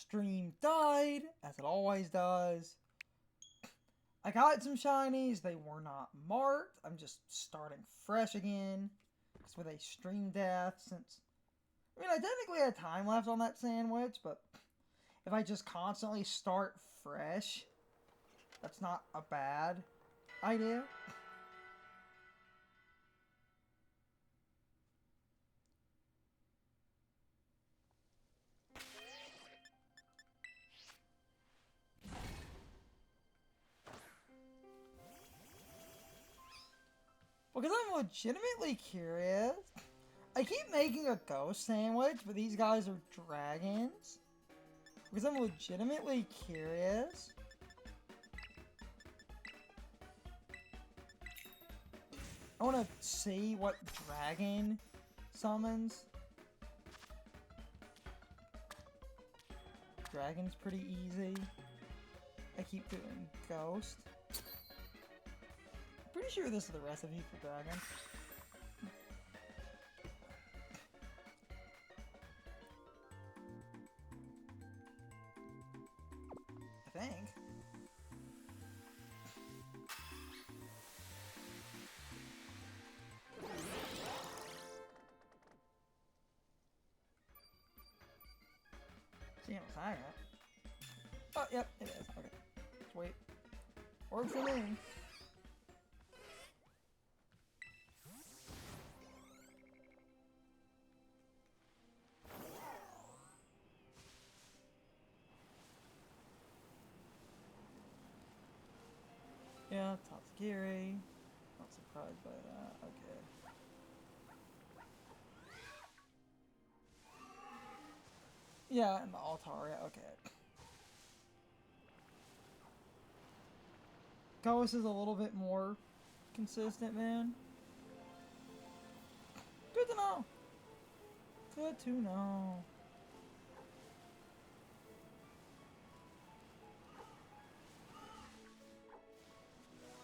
Stream died, as it always does. I got some shinies, they were not marked. I'm just starting fresh again. It's with a stream death since... I technically had time left on that sandwich, but if I just constantly start fresh, that's not a bad idea. Because I'm legitimately curious. I keep making a ghost sandwich, but these guys are dragons. Because I'm legitimately curious. I want to see what dragon summons. Dragon's pretty easy. I keep doing ghost. Pretty sure this is the recipe for dragon. I think. See how I got. Oh, yep, it is. Okay. Let's wait. Works for me. Yeah, Tatsugiri. Not surprised by that. Okay. Yeah, and the Altaria. Okay. Ghost is a little bit more consistent, man. Good to know. Good to know.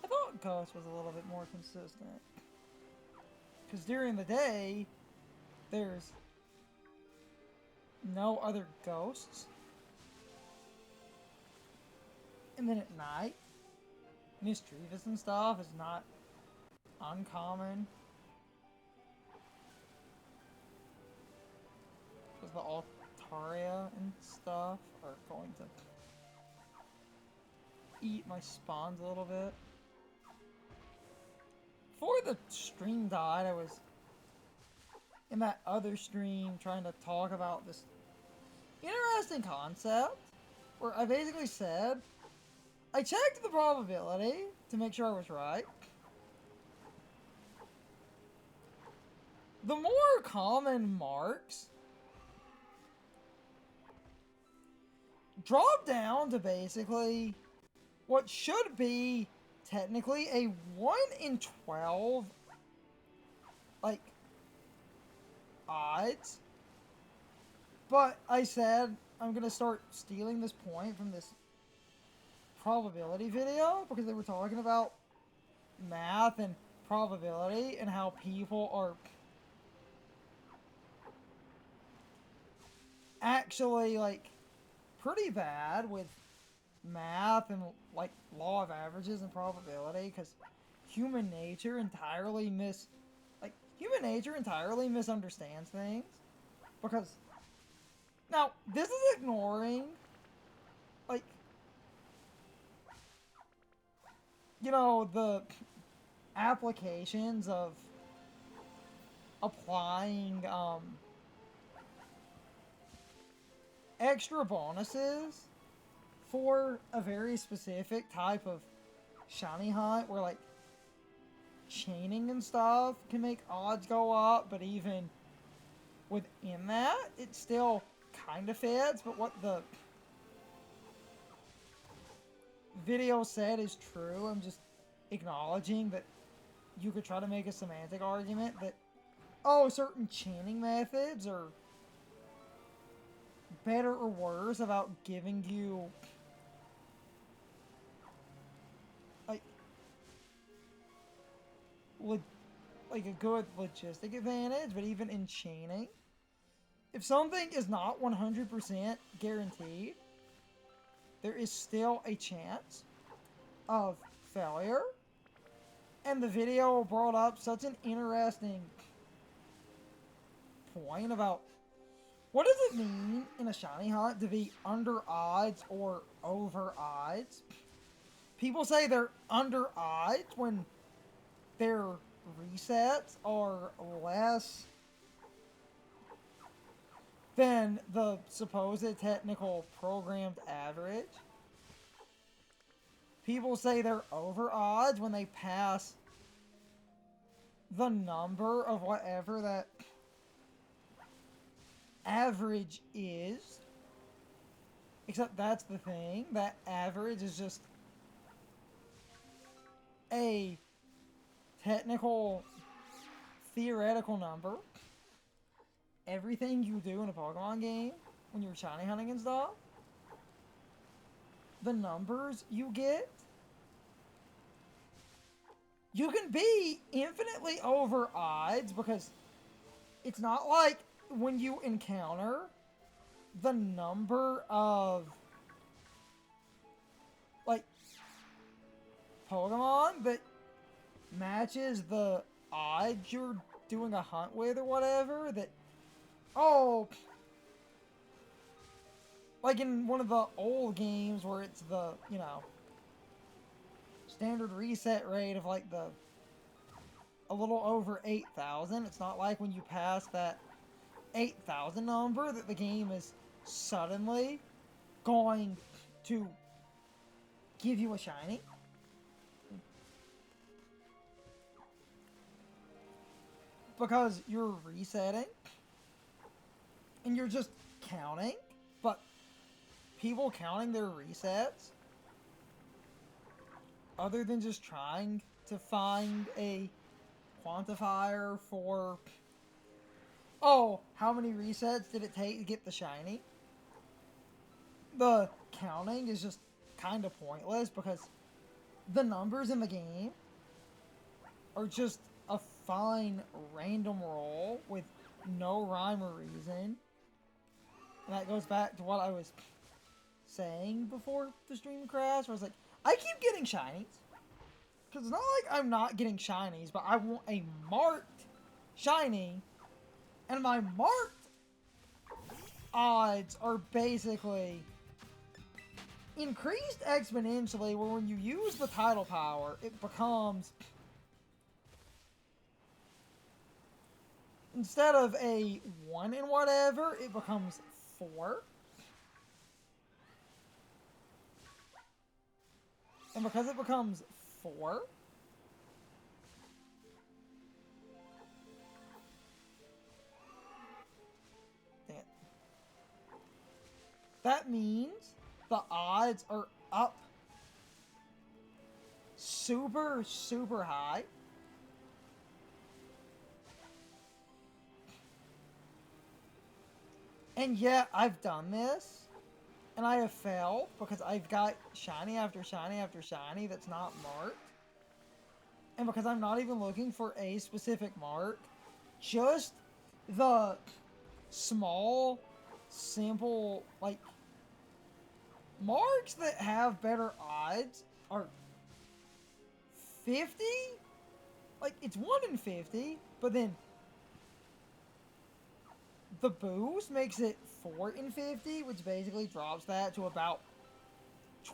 I thought Ghost was a little bit more consistent. Because during the day, there's no other ghosts. And then at night, mischievous and stuff is not uncommon. Because the Altaria and stuff are going to eat my spawns a little bit. Before the stream died, I was in that other stream trying to talk about this interesting concept where I basically said I checked the probability to make sure I was right. The more common marks drop down to basically what should be technically a 1 in 12 like odds. But I said I'm gonna start stealing this point from this probability video because they were talking about math and probability and how people are actually like pretty bad with math and like law of averages and probability because human nature entirely misunderstands things. Because now this is ignoring like the applications of applying extra bonuses for a very specific type of shiny hunt where like chaining and stuff can make odds go up, but even within that it still kind of fits. But what the video said is true. I'm just acknowledging that you could try to make a semantic argument that certain chaining methods are better or worse about giving you like a good logistic advantage, but even in chaining if something is not 100% guaranteed, there is still a chance of failure. And the video brought up such an interesting point about what does it mean in a shiny hunt to be under odds or over odds. People say they're under odds when their resets are less than the supposed technical programmed average. People say they're over odds when they pass the number of whatever that average is. Except that's the thing. That average is just a technical, theoretical number. Everything you do in a Pokemon game, when you're shiny hunting and stuff, the numbers you get, you can be infinitely over odds because it's not like when you encounter the number of like Pokemon that matches the odds you're doing a hunt with or whatever, that like in one of the old games where it's the, standard reset rate of like a little over 8,000. It's not like when you pass that 8,000 number that the game is suddenly going to give you a shiny. Because you're resetting and you're just counting, but people counting their resets, other than just trying to find a quantifier for, how many resets did it take to get the shiny? The counting is just kind of pointless because the numbers in the game are just a fine random roll with no rhyme or reason. And that goes back to what I was saying before the stream crashed, where I was like, I keep getting shinies. Because it's not like I'm not getting shinies, but I want a marked shiny. And my marked odds are basically increased exponentially, where when you use the tidal power, it becomes, instead of a 1 in whatever, it becomes 4. And because it becomes 4, that means the odds are up super, super high. And yet, I've done this, and I have failed, because I've got shiny after shiny after shiny that's not marked. And because I'm not even looking for a specific mark, just the small, simple, like, marks that have better odds are 50? Like, it's 1 in 50, but then the boost makes it 4 in 50, which basically drops that to about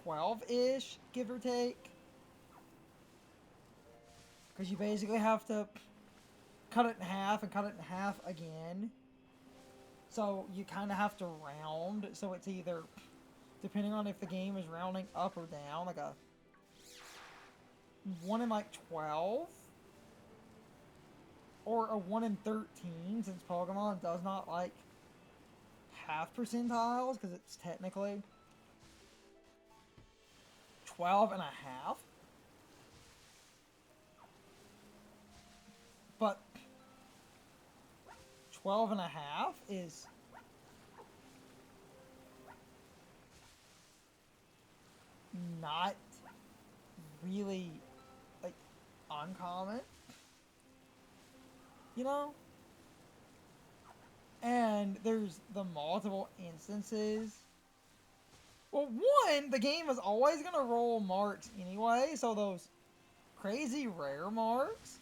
12-ish, give or take. Because you basically have to cut it in half and cut it in half again. So you kind of have to round, so it's either, depending on if the game is rounding up or down, like a 1 in like 12, or a 1 in 13, since Pokemon does not like half percentiles, because it's technically 12 and a half. But 12 and a half is not really, like, uncommon, you know? And there's the multiple instances. Well, one, the game is always going to roll marks anyway, so those crazy rare marks,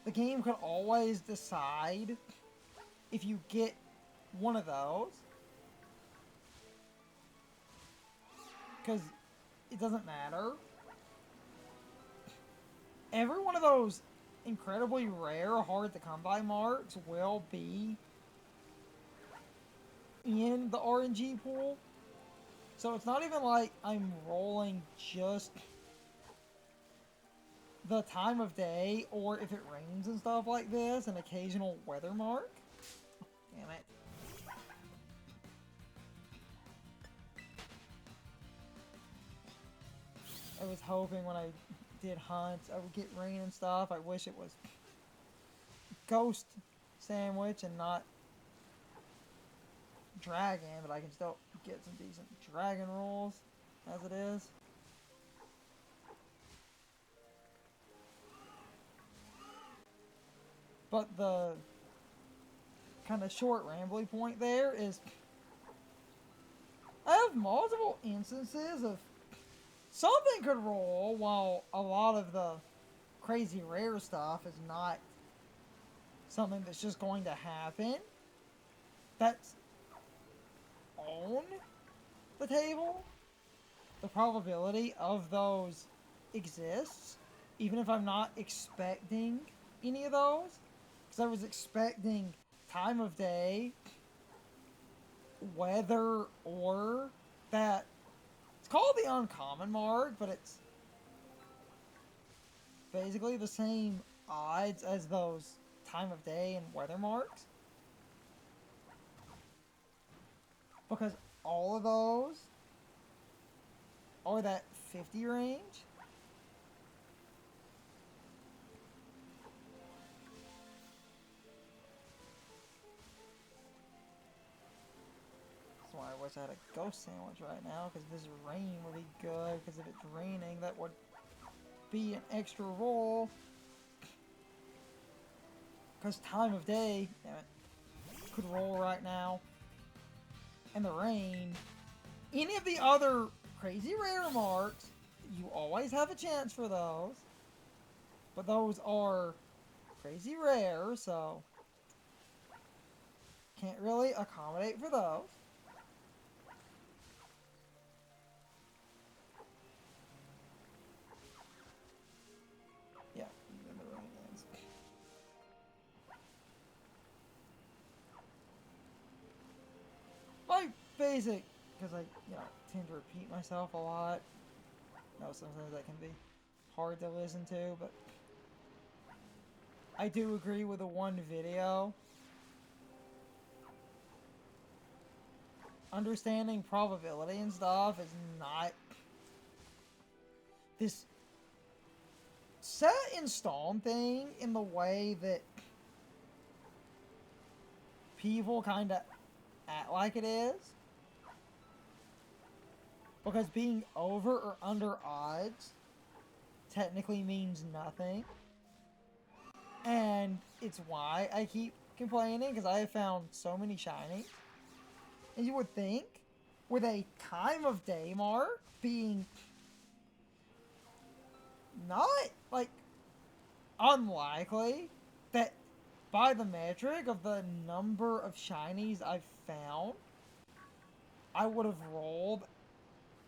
the game could always decide if you get one of those. Because it doesn't matter. Every one of those incredibly rare, hard to come by marks will be in the RNG pool. So it's not even like I'm rolling just the time of day, or if it rains and stuff like this, an occasional weather mark. Damn it. I was hoping when I did hunts, I would get rain and stuff. I wish it was ghost sandwich and not dragon, but I can still get some decent dragon rolls as it is. But the kind of short rambly point there is I have multiple instances of something could roll while a lot of the crazy rare stuff is not something that's just going to happen. That's on the table. The probability of those exists, even if I'm not expecting any of those. Because I was expecting time of day, weather, or that. It's called the uncommon mark, but it's basically the same odds as those time of day and weather marks. Because all of those are that 50 range. That's why I wish I had a ghost sandwich right now, because this rain would be good, because if it's raining, that would be an extra roll. Because time of day, damn it, could roll right now. And the rain. Any of the other crazy rare marks, you always have a chance for those. But those are crazy rare, so can't really accommodate for those. Yeah, the rain is. My basic, because I, tend to repeat myself a lot. I know sometimes that can be hard to listen to, but I do agree with the one video. Understanding probability and stuff is not this set in stone thing in the way that people kind of act like it is. Because being over or under odds technically means nothing. And it's why I keep complaining, because I have found so many shinies. And you would think, with a time of day mark being not, like, unlikely, that by the metric of the number of shinies I've found, I would have rolled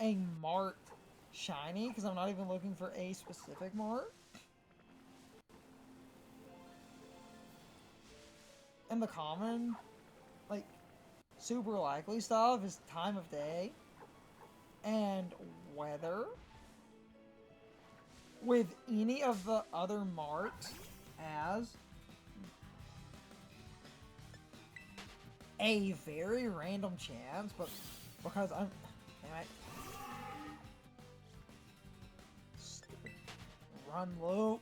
a marked shiny, because I'm not even looking for a specific mark. And the common, like, super likely stuff is time of day and weather. With any of the other marks as a very random chance, but because I'm... Damn it. Stupid run loop.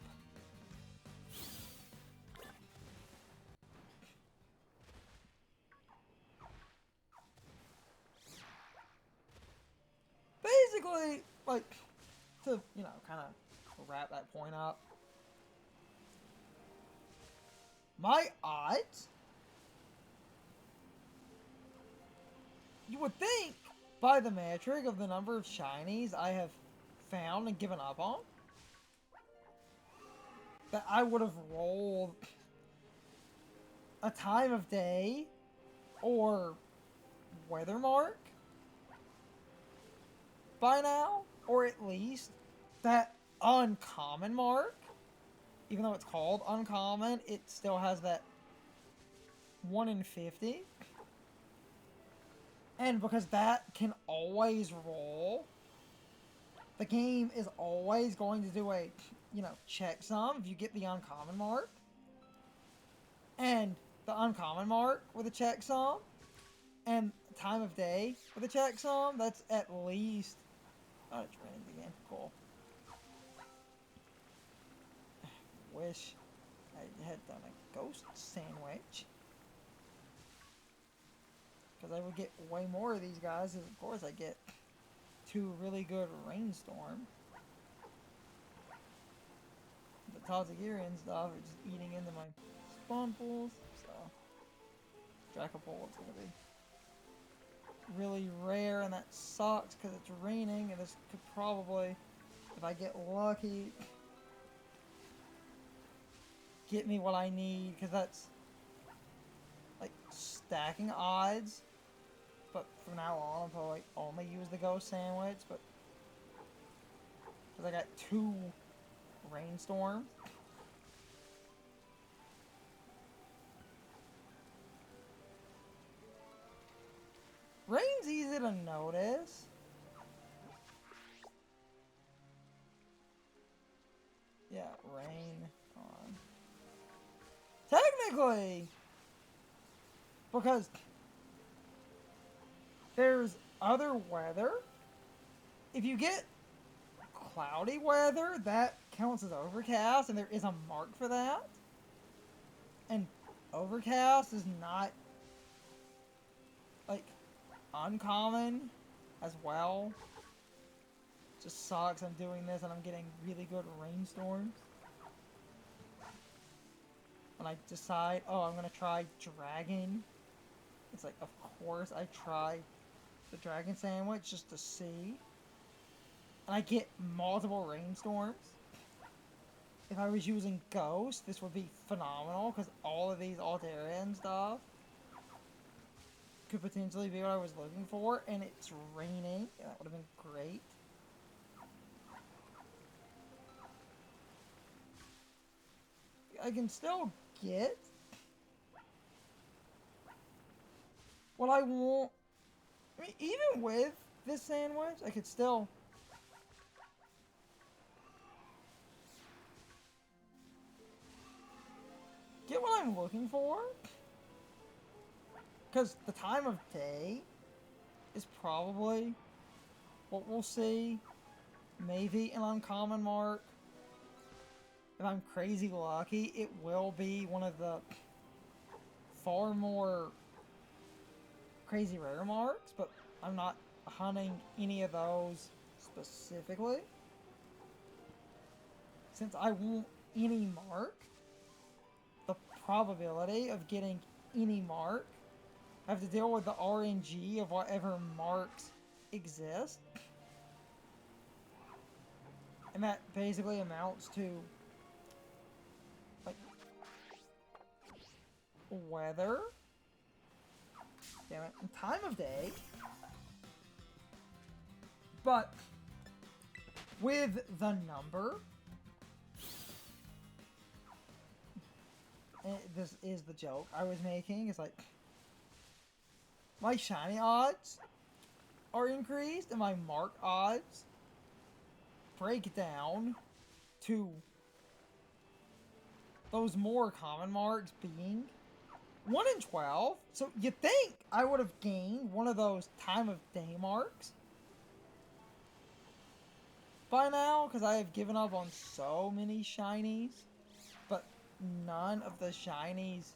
Basically, like, to, kind of wrap that point up. My odds You would think, by the metric of the number of shinies I have found and given up on, that I would have rolled a time of day or weather mark by now, or at least that uncommon mark. Even though it's called uncommon, it still has that 1 in 50. And because that can always roll, the game is always going to do a, checksum if you get the uncommon mark. And the uncommon mark with a checksum, and time of day with a checksum, that's at least... Oh, it's raining again. Cool. Wish I had done a ghost sandwich. Because I would get way more of these guys, as of course I get 2 really good rainstorm. The Tazagirian stuff are just eating into my spawn pools, so Dracopole is going to be really rare, and that sucks because it's raining, and this could probably, if I get lucky, get me what I need, because that's like stacking odds. But from now on, I'll probably only use the ghost sandwich, but because I got 2 rainstorms. Rain's easy to notice. Yeah, rain on. Technically, because there's other weather. If you get cloudy weather, that counts as overcast, and there is a mark for that. And overcast is not, like, uncommon as well. Just sucks I'm doing this and I'm getting really good rainstorms. When I decide, oh, I'm gonna try dragon, it's like, of course I try the dragon sandwich just to see. And I get multiple rainstorms. If I was using ghost, this would be phenomenal, because all of these Altarian stuff could potentially be what I was looking for, and it's raining. That would have been great. I can still get what I want. I mean, even with this sandwich, I could still get what I'm looking for. Because the time of day is probably what we'll see. Maybe an uncommon mark. If I'm crazy lucky, it will be one of the far more crazy rare marks, but I'm not hunting any of those specifically. Since I want any mark, the probability of getting any mark, I have to deal with the RNG of whatever marks exist. And that basically amounts to, like, weather. Damn it. And time of day. But with the number, and this is the joke I was making, it's like, my shiny odds are increased and my mark odds break down to those more common marks being 1 in 12. So you'd think I would have gained one of those time of day marks by now, because I have given up on so many shinies, but none of the shinies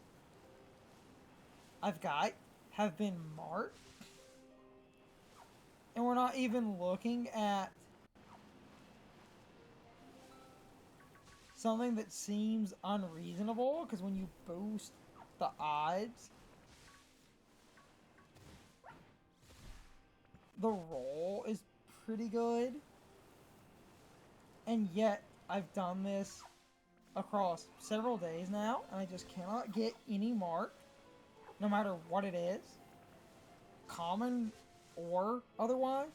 I've got have been marked. And we're not even looking at something that seems unreasonable, because when you boost the odds the roll is pretty good. And yet, I've done this across several days now, and I just cannot get any mark, no matter what it is, common or otherwise.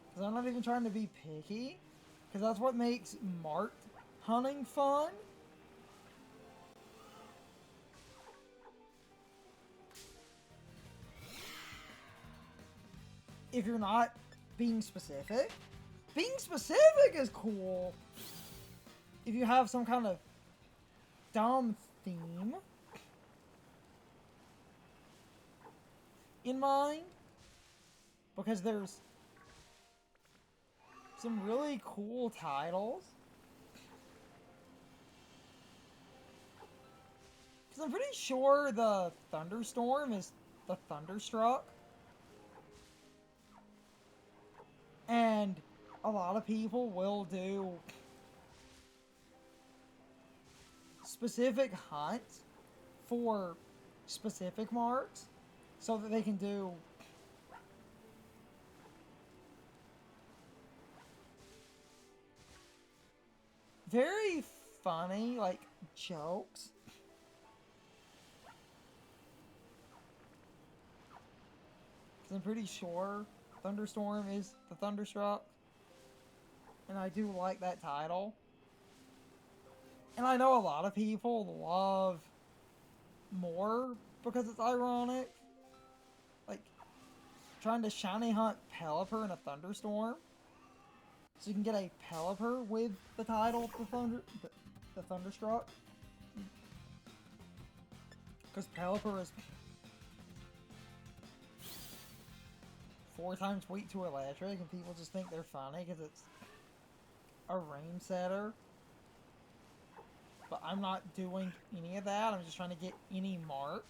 Because I'm not even trying to be picky, because that's what makes marked hunting fun. If you're not being specific is cool. If you have some kind of dumb theme in mind, because there's some really cool titles. Because I'm pretty sure the Thunderstorm is the Thunderstruck. And a lot of people will do specific hunts for specific marks so that they can do very funny, like, jokes. Because I'm pretty sure Thunderstorm is the Thunderstruck. And I do like that title. And I know a lot of people love more because it's ironic. Like, trying to shiny hunt Pelipper in a Thunderstorm. So you can get a Pelipper with the title, the Thunderstruck. Because Pelipper is 4 times weak to electric, and people just think they're funny because it's a rain setter. But I'm not doing any of that. I'm just trying to get any mark.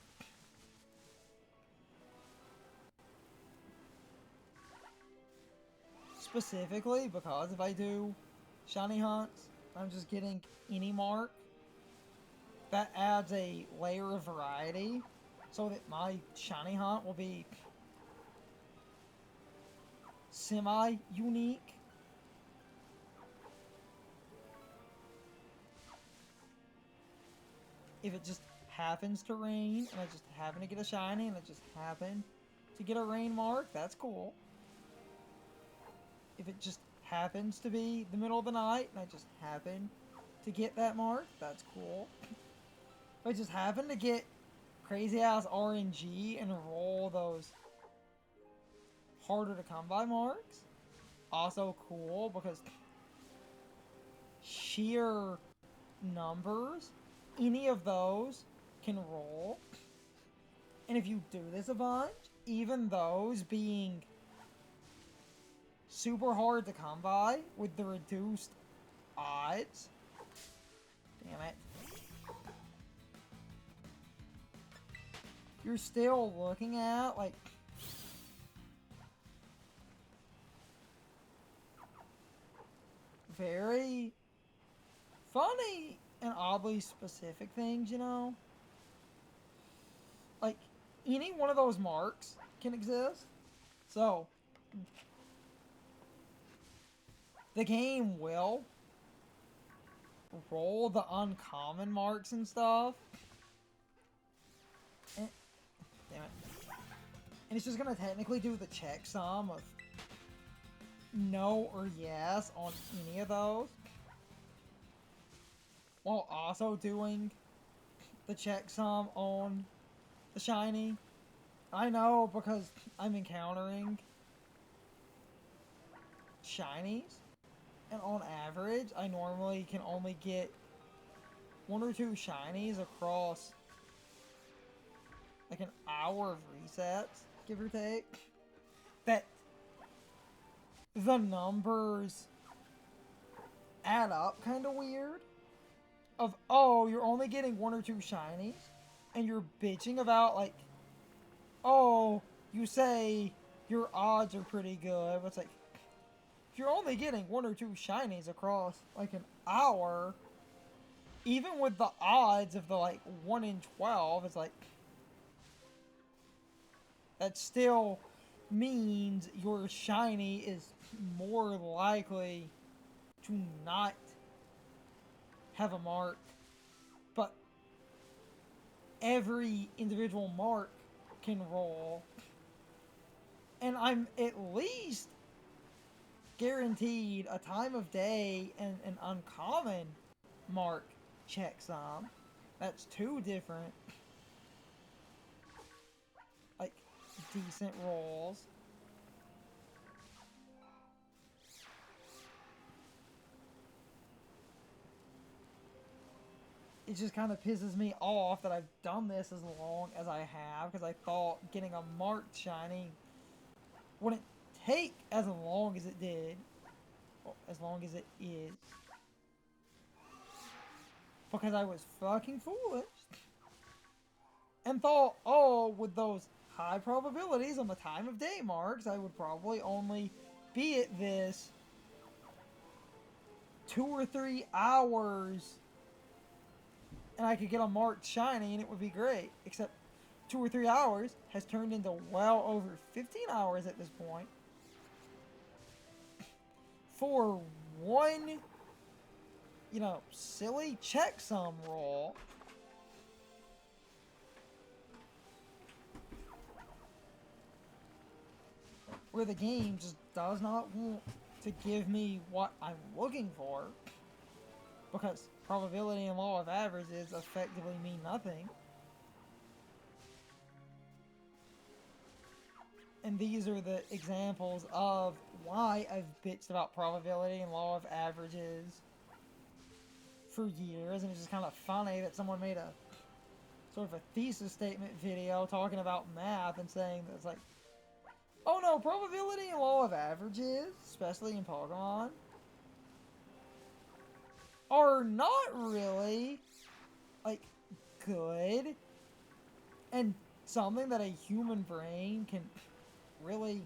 Specifically because if I do shiny hunts, I'm just getting any mark. That adds a layer of variety so that my shiny hunt will be semi-unique. If it just happens to rain and I just happen to get a shiny and I just happen to get a rain mark, that's cool. If it just happens to be the middle of the night and I just happen to get that mark, that's cool. If I just happen to get crazy ass RNG and roll those harder to come by marks, also cool because sheer numbers, any of those can roll. And if you do this a bunch, even those being super hard to come by with the reduced odds. Damn it. You're still looking at, like, very funny and oddly specific things, you know? Like, any one of those marks can exist. So, the game will roll the uncommon marks and stuff. And, damn it. And it's just gonna technically do the checksum of no or yes on any of those. While also doing the checksum on the shiny. I know because I'm encountering shinies. And on average, I normally can only get 1 or 2 shinies across like an hour of resets, give or take. That the numbers add up kind of weird. Of, oh, you're only getting 1 or 2 shinies, and you're bitching about, like, oh, you say your odds are pretty good, but it's like, if you're only getting 1 or 2 shinies across, like, an hour, even with the odds of the like 1 in 12, it's like that still means your shiny is more likely to not have a mark, but every individual mark can roll, and I'm at least guaranteed a time of day and an uncommon mark checksum. That's two different, like, decent rolls. It just kind of pisses me off that I've done this as long as I have, because I thought getting a marked shiny wouldn't take as long as it did, or as long as it is, because I was fucking foolish and thought, oh, with those high probabilities on the time of day marks, I would probably only be at this 2 or 3 hours and I could get a marked shiny and it would be great. Except 2 or 3 hours has turned into well over 15 hours at this point for one, silly checksum roll. Where the game just does not want to give me what I'm looking for, because probability and law of averages effectively mean nothing. And these are the examples of why I've bitched about probability and law of averages for years, and it's just kind of funny that someone made a sort of a thesis statement video talking about math and saying that it's like, oh no, probability and law of averages, especially in Pokemon, are not really, like, good and something that a human brain can really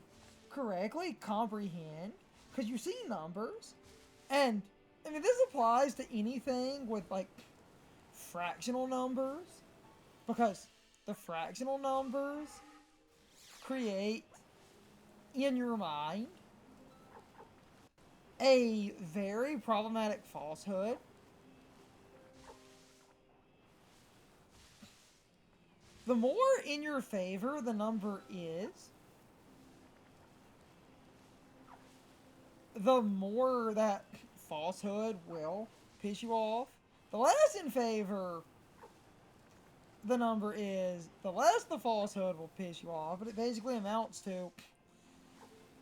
correctly comprehend, because you see numbers, and I mean, this applies to anything with, like, fractional numbers, because the fractional numbers create in your mind a very problematic falsehood. The more in your favor the number is, the more that falsehood will piss you off. The less in favor the number is, the less the falsehood will piss you off. But it basically amounts to,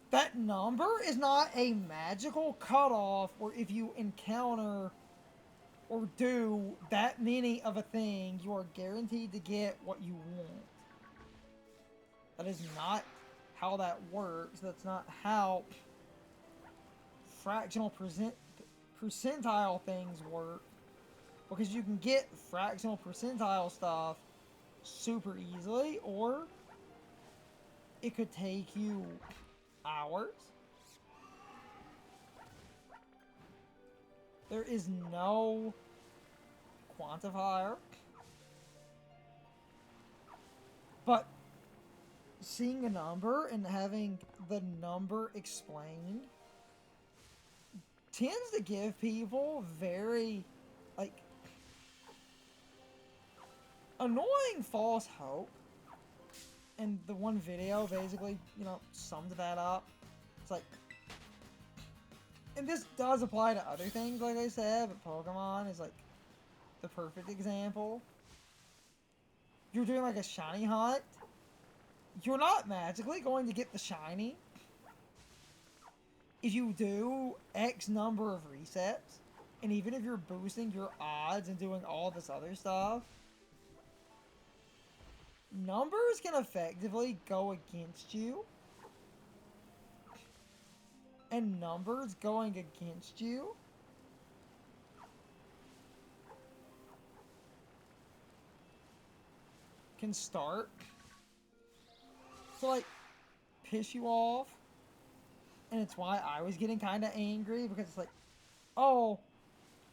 that number is not a magical cutoff where if you encounter or do that many of a thing, you are guaranteed to get what you want. That is not how that works. That's not how fractional percentile things work. Because you can get fractional percentile stuff super easily, or it could take you hours. There is no quantifier. But seeing a number and having the number explained tends to give people very, like, annoying false hope. And the one video basically, summed that up. It's like, and this does apply to other things, like I said, but Pokemon is, like, the perfect example. You're doing, like, a shiny hunt. You're not magically going to get the shiny if you do X number of resets. And even if you're boosting your odds and doing all this other stuff, numbers can effectively go against you. And numbers going against you can start to, like, piss you off. And it's why I was getting kind of angry, because it's like, oh,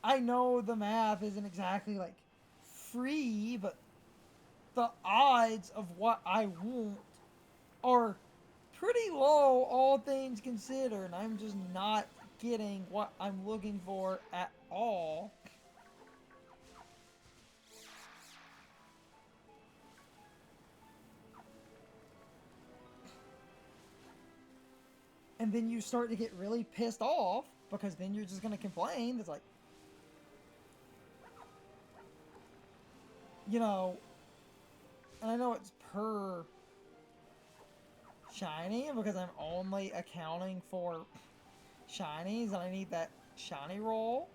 I know the math isn't exactly like free, but the odds of what I want are pretty low, all things considered. And I'm just not getting what I'm looking for at all. And then you start to get really pissed off because then you're just going to complain. It's like, you know, and I know it's per shiny because I'm only accounting for shinies and I need that shiny roll.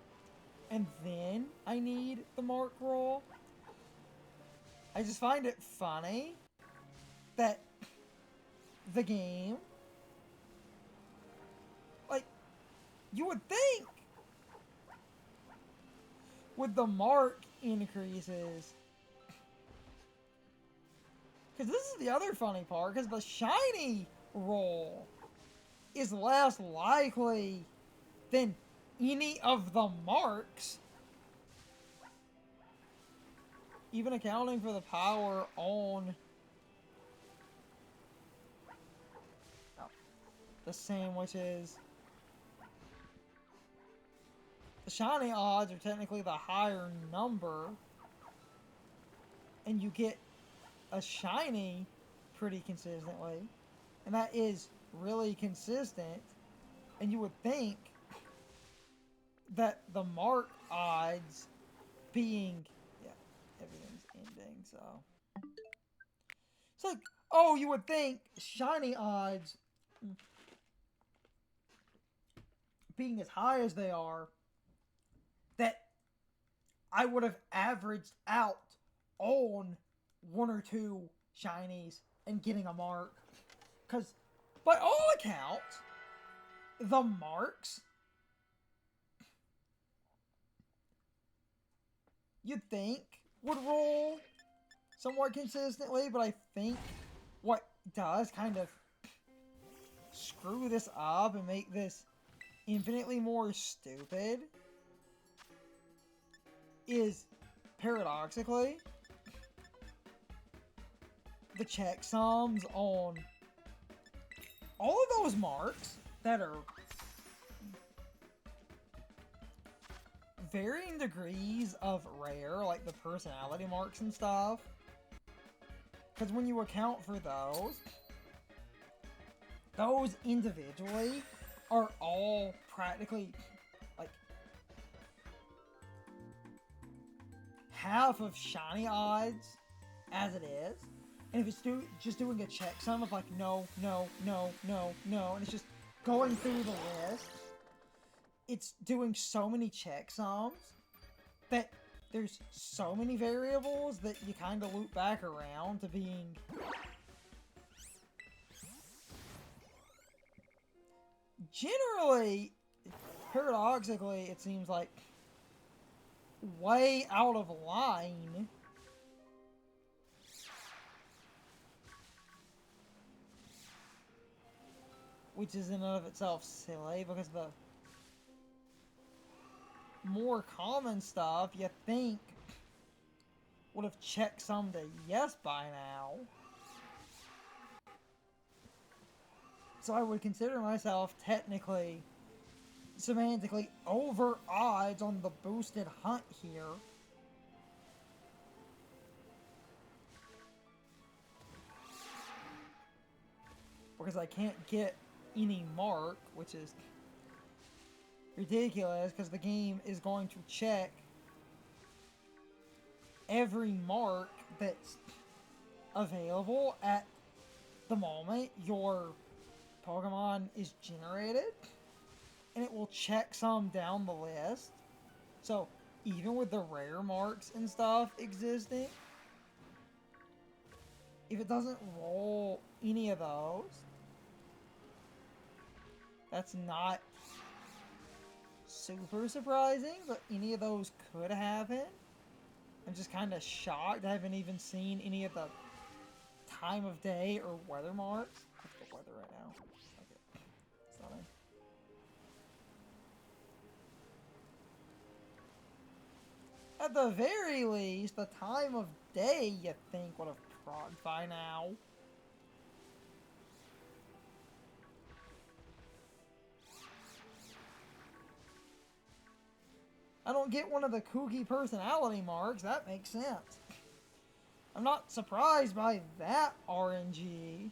And then I need the mark roll. I just find it funny that the game, like, you would think with the mark increases, because this is the other funny part, because the shiny roll is less likely than any of the marks, even accounting for the power on the sandwiches. The shiny odds are technically the higher number, and you get a shiny pretty consistently, and that is really consistent, and you would think that the mark odds being, yeah, everything's ending, so it's like, oh, you would think shiny odds being as high as they are, that I would have averaged out on one or two shinies and getting a mark. Because, by all accounts, the marks, you'd think, would roll somewhat consistently, but I think what does kind of screw this up and make this infinitely more stupid is, paradoxically, the checksums on all of those marks that are varying degrees of rare, like the personality marks and stuff. Because when you account for those individually are all practically like half of shiny odds as it is. And if it's just doing a checksum of like no, no, no, no, no, and it's just going through the list, it's doing so many checksums that there's so many variables that you kind of loop back around to being generally, paradoxically, it seems like way out of line. Which is in and of itself silly, because the more common stuff you think would have checksummed a yes by now. So I would consider myself technically, semantically, over odds on the boosted hunt here. Because I can't get any mark, which is ridiculous, because the game is going to check every mark that's available at the moment your Pokemon is generated, and it will check some down the list. So even with the rare marks and stuff existing, if it doesn't roll any of those, that's not super surprising, but any of those could happen. I'm just kind of shocked. I haven't even seen any of the time of day or weather marks. What's the weather right now? Okay. It's not in. At the very least, the time of day you think would have progged by now. I don't get one of the kooky personality marks. That makes sense. I'm not surprised by that RNG.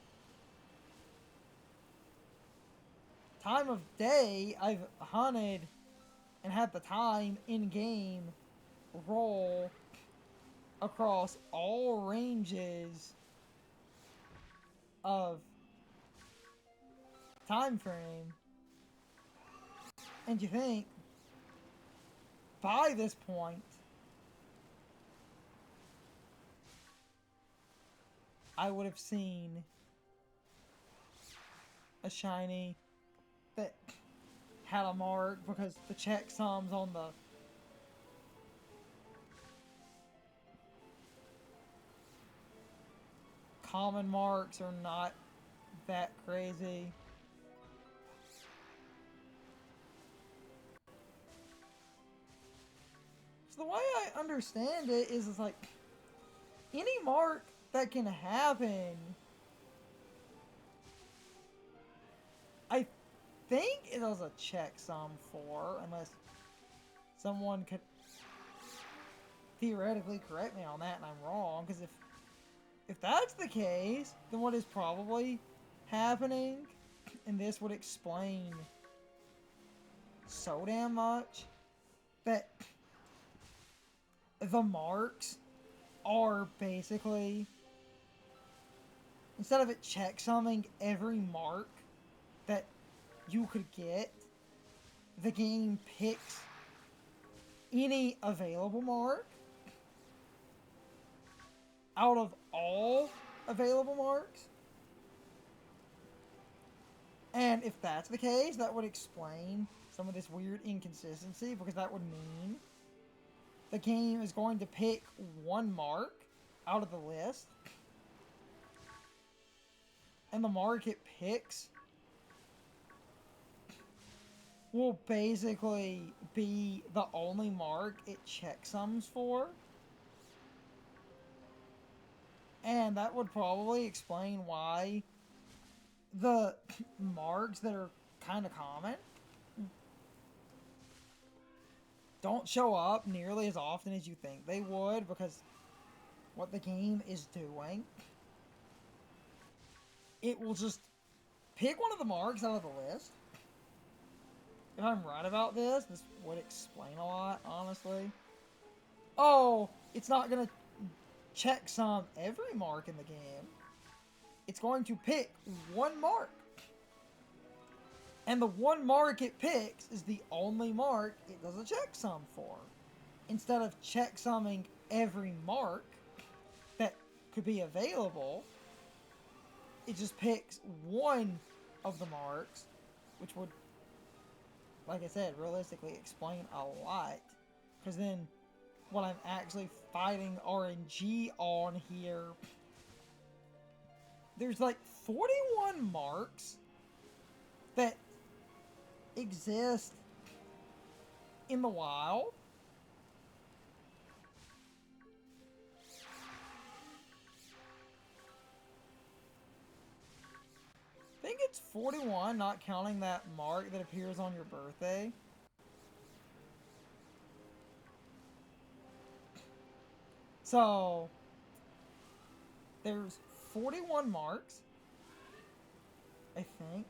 Time of day, I've hunted and had the time in-game roll across all ranges of time frame. And you think, by this point, I would have seen a shiny that had a mark, because the checksums on the common marks are not that crazy. So the way I understand it is it's like any mark that can happen, I think it was a checksum for, unless someone could theoretically correct me on that and I'm wrong, because if that's the case, then what is probably happening, and this would explain so damn much, that the marks are basically, instead of it checksumming every mark that you could get, the game picks any available mark out of all available marks. And if that's the case, that would explain some of this weird inconsistency, because that would mean the game is going to pick one mark out of the list, and the mark it picks will basically be the only mark it checksums for. And that would probably explain why the marks that are kind of common don't show up nearly as often as you think they would, because what the game is doing, it will just pick one of the marks out of the list. If I'm right about this would explain a lot, honestly. Oh, it's not going to checksum every mark in the game. It's going to pick one mark. And the one mark it picks is the only mark it does a checksum for. Instead of checksumming every mark that could be available, it just picks one of the marks, which would, like I said, realistically explain a lot. Because then what I'm actually fighting RNG on here, there's like 41 marks that exist in the wild. I think it's 41, not counting that mark that appears on your birthday. So, there's 41 marks, I think.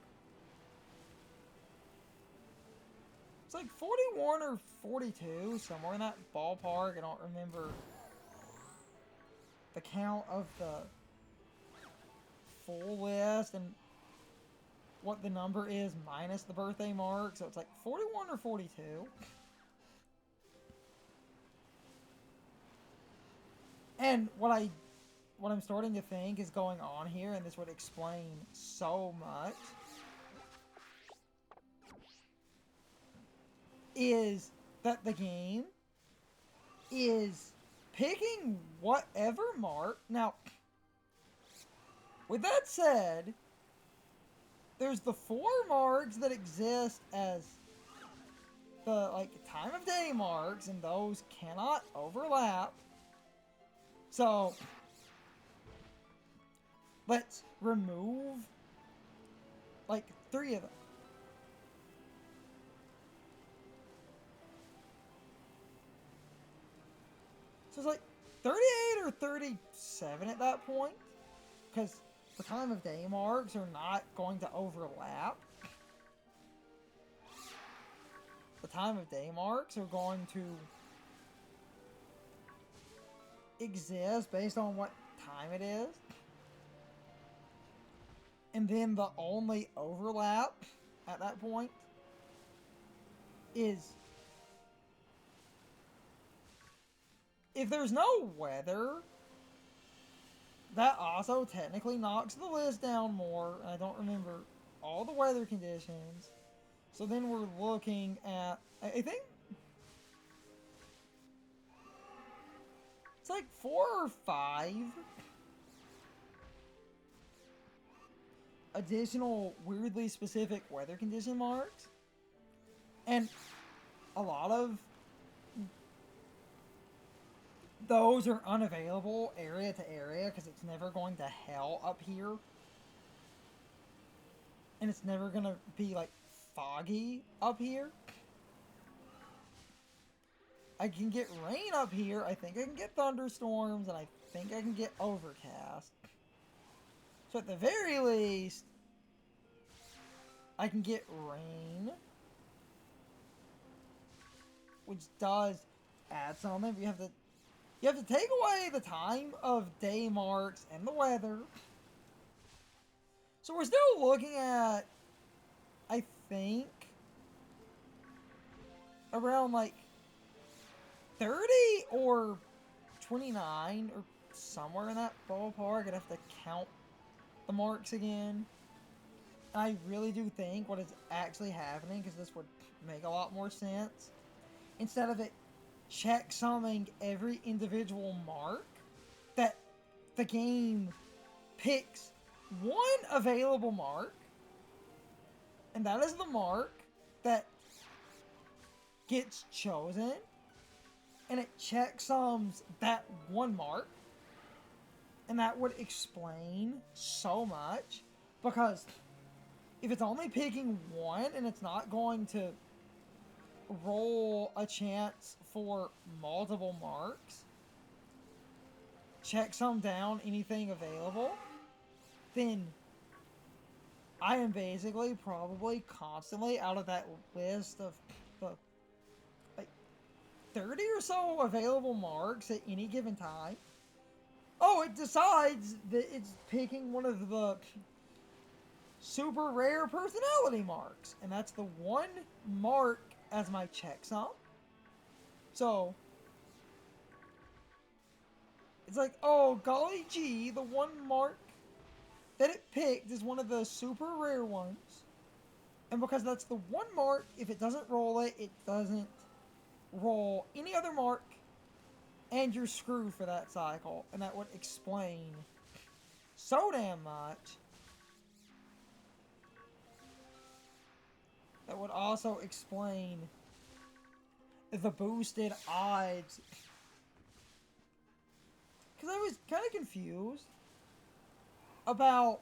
It's like 41 or 42, somewhere in that ballpark. I don't remember the count of the full list and what the number is minus the birthday mark. So it's like 41 or 42. And what I'm starting to think is going on here, and this would explain so much, is that the game is picking whatever mark. Now, with that said, there's the 4 marks that exist as the like time of day marks, and those cannot overlap. So let's remove like 3 of them. So it's like 38 or 37 at that point, because the time of day marks are not going to overlap. The time of day marks are going to exist based on what time it is. And then the only overlap at that point is if there's no weather. That also technically knocks the list down more. I don't remember all the weather conditions. So then we're looking at, I think it's like 4 or 5 additional weirdly specific weather condition marks. And a lot of those are unavailable area to area because it's never going to hell up here. And it's never going to be like foggy up here. I can get rain up here. I think I can get thunderstorms, and I think I can get overcast. So at the very least, I can get rain, which does add something. You have to take away the time of day marks and the weather. So we're still looking at, I think, around like 30 or 29 or somewhere in that ballpark. I'd have to count the marks again. And I really do think what is actually happening, because this would make a lot more sense, instead of it checksumming every individual mark, that the game picks one available mark, and that is the mark that gets chosen, and it checksums that one mark, and that would explain so much, because if it's only picking one and it's not going to roll a chance for multiple marks, checksum down anything available, then I am basically probably constantly out of that list of the like 30 or so available marks at any given time. Oh, it decides that it's picking one of the super rare personality marks, and that's the one mark as my checksum. So it's like, oh golly gee, the one mark that it picked is one of the super rare ones, and because that's the one mark, if it doesn't roll it, it doesn't roll any other mark, and you're screwed for that cycle. And that would explain so damn much. That would also explain the boosted odds, because I was kind of confused about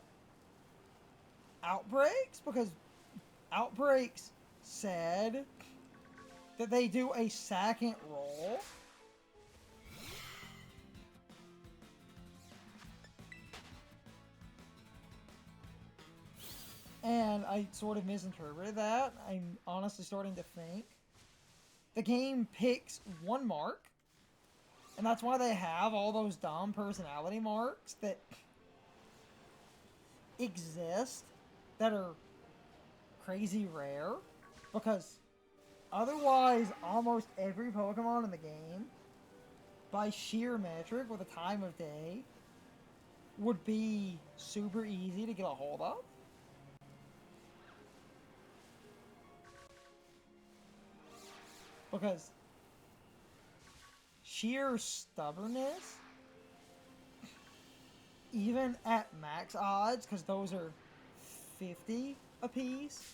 Outbreaks, because Outbreaks said that they do a second roll. And I sort of misinterpreted that. I'm honestly starting to think the game picks one mark, and that's why they have all those dumb personality marks that exist that are crazy rare, because otherwise almost every Pokemon in the game, by sheer metric with a time of day, would be super easy to get a hold of. Because sheer stubbornness, even at max odds, because those are 50 apiece,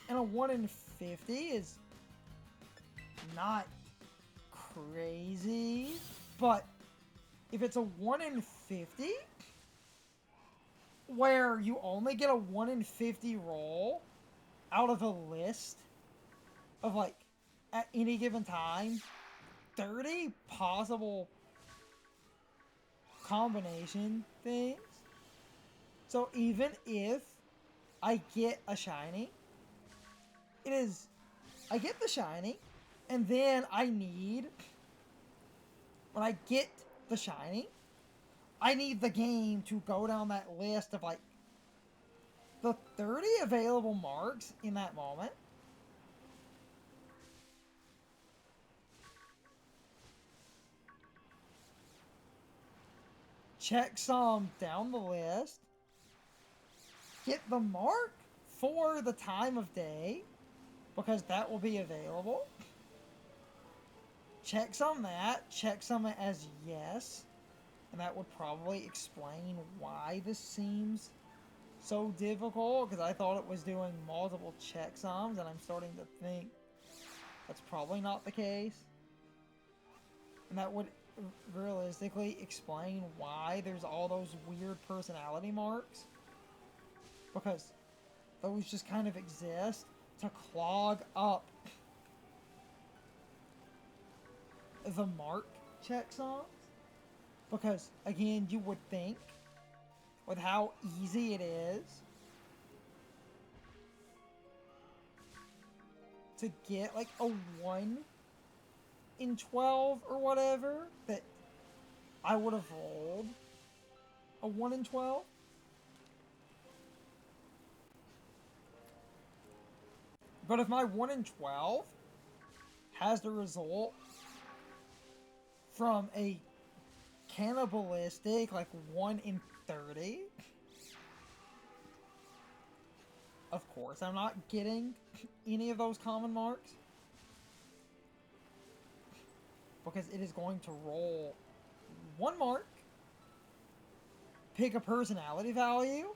and a 1 in 50 is not crazy, but if it's a 1 in 50, where you only get a 1 in 50 roll out of a list of, like, at any given time, 30 possible combination things. So even if I get a shiny, I get the shiny, and then when I get the shiny, I need the game to go down that list of, like, the 30 available marks in that moment. Check some down the list. Get the mark for the time of day, because that will be available. Check some that. Check some as yes. And that would probably explain why this seems so difficult, because I thought it was doing multiple checksums, and I'm starting to think that's probably not the case. And that would realistically explain why there's all those weird personality marks, because those just kind of exist to clog up the mark checksums. Because, again, you would think, with how easy it is to get, like, a 1 in 12 or whatever, that I would have rolled a 1 in 12. But if my 1 in 12 has the result from a cannibalistic, like, 1 in 30, of course I'm not getting any of those common marks, because it is going to roll 1 mark, pick a personality value,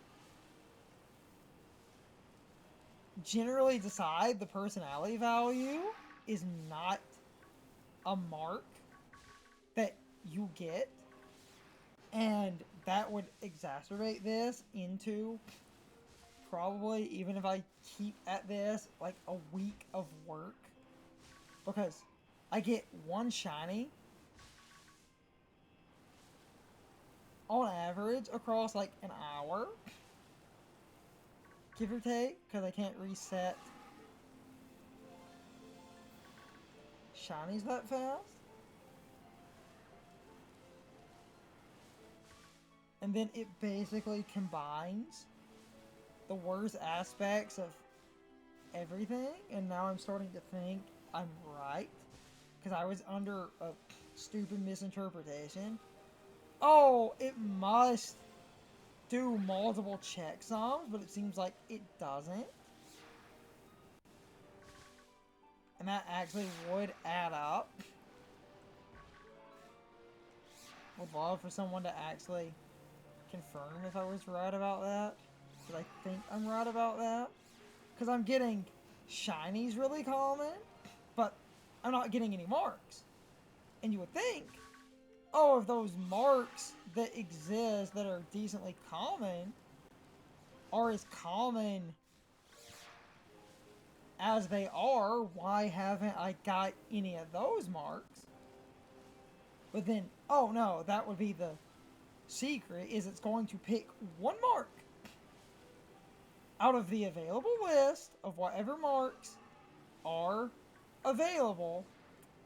generally decide the personality value is not a mark that you get, and that would exacerbate this into probably, even if I keep at this, like, a week of work, because I get 1 shiny on average across, like, an hour, give or take, because I can't reset shinies that fast. And then it basically combines the worst aspects of everything, and now I'm starting to think I'm right, because I was under a stupid misinterpretation. Oh, it must do multiple checksums, but it seems like it doesn't. And that actually would add up. Would love for someone to actually confirm if I was right about that, because I think I'm right about that. Because I'm getting shinies really common, but I'm not getting any marks. And you would think, oh, if those marks that exist that are decently common are as common as they are, why haven't I got any of those marks? But then, oh no, that would be the secret, is it's going to pick 1 mark out of the available list of whatever marks are available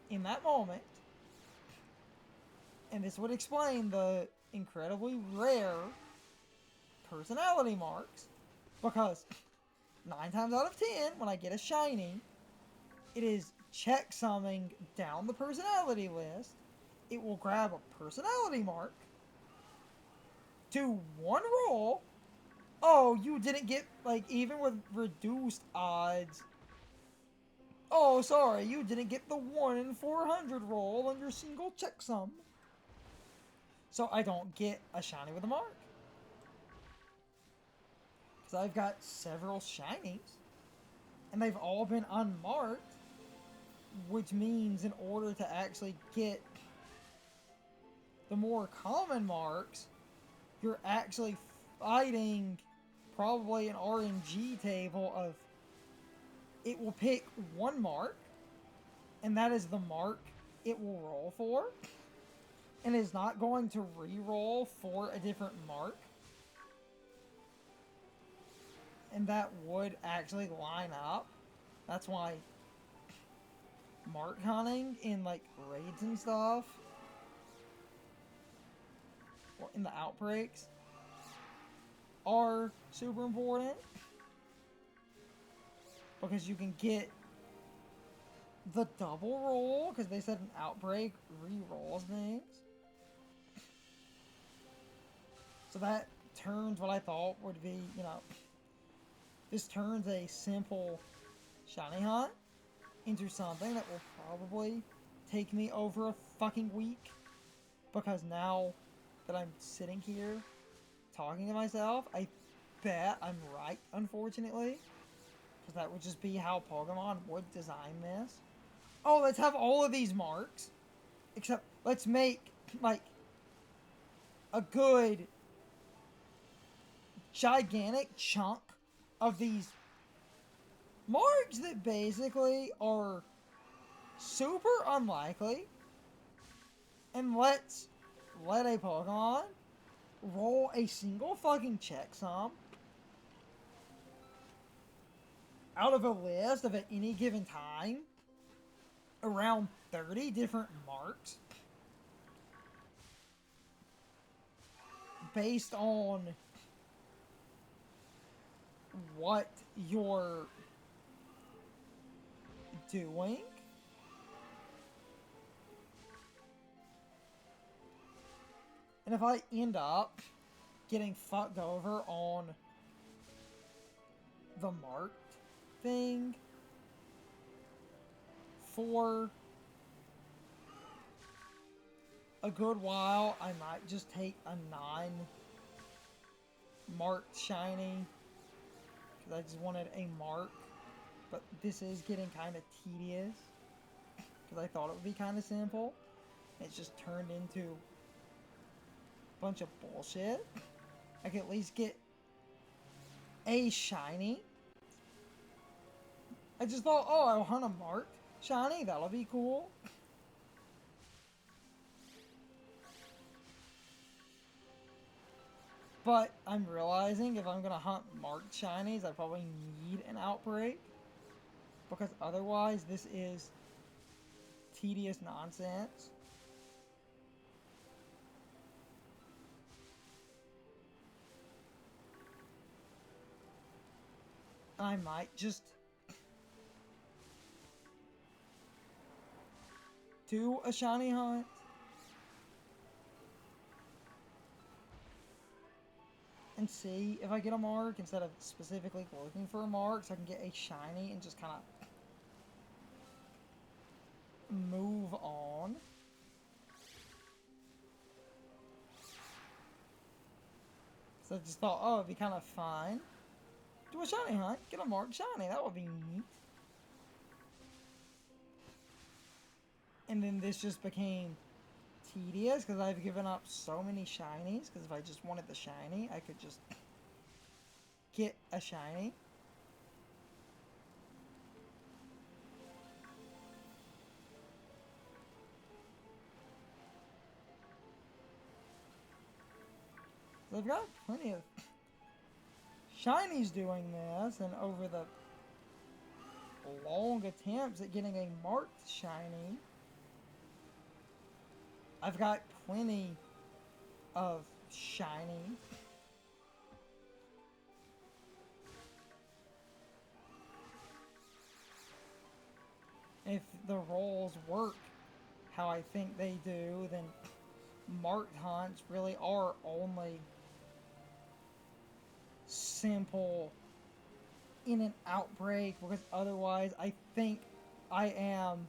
in that moment. And this would explain the incredibly rare personality marks, because 9 times out of 10, when I get a shiny, it is checksumming down the personality list. It will grab a personality mark, do 1 roll. Oh, you didn't get, like, even with reduced odds. Oh, sorry, you didn't get the 1 in 400 roll on your single checksum. So I don't get a shiny with a mark. Because I've got several shinies And they've all been unmarked, which means in order to actually get the more common marks, you're actually fighting probably an RNG table of it will pick one mark, and that is the mark it will roll for, and is not going to re-roll for a different mark. And that would actually line up. That's why mark hunting in like raids and stuff, or in the outbreaks, are super important. Because you can get the double roll, because they said an outbreak re-rolls things. So that turns what I thought would be, you know, this turns a simple shiny hunt into something that will probably take me over a fucking week. Because now that I'm sitting here talking to myself, I bet I'm right, unfortunately. Because that would just be how Pokemon would design this. Oh, let's have all of these marks. Except, let's make, like, a good, gigantic chunk of these marks that basically are super unlikely. And let's let a Pokemon roll a single fucking checksum out of a list of at any given time around 30 different marks based on what you're doing. And if I end up getting fucked over on the marked thing for a good while, I might just take a non-marked shiny because I just wanted a mark. But this is getting kind of tedious because I thought it would be kind of simple. It's just turned into a bunch of bullshit. I can at least get a shiny. I just thought, oh, I'll hunt a marked shiny. That'll be cool. But I'm realizing if I'm going to hunt marked shinies, I probably need an outbreak. Because otherwise, this is tedious nonsense. I might just do a shiny hunt. And see if I get a mark instead of specifically looking for a mark, so I can get a shiny and just kind of move on. So I just thought, oh, it'd be kind of fun. Do a shiny hunt, get a marked shiny, that would be neat. And then this just became tedious because I've given up so many shinies, because if I just wanted the shiny, I could just get a shiny. So I've got plenty of shinies doing this, and over the long attempts at getting a marked shiny, I've got plenty of shiny. If the rolls work how I think they do, then marked hunts really are only simple in an outbreak, because otherwise I think I am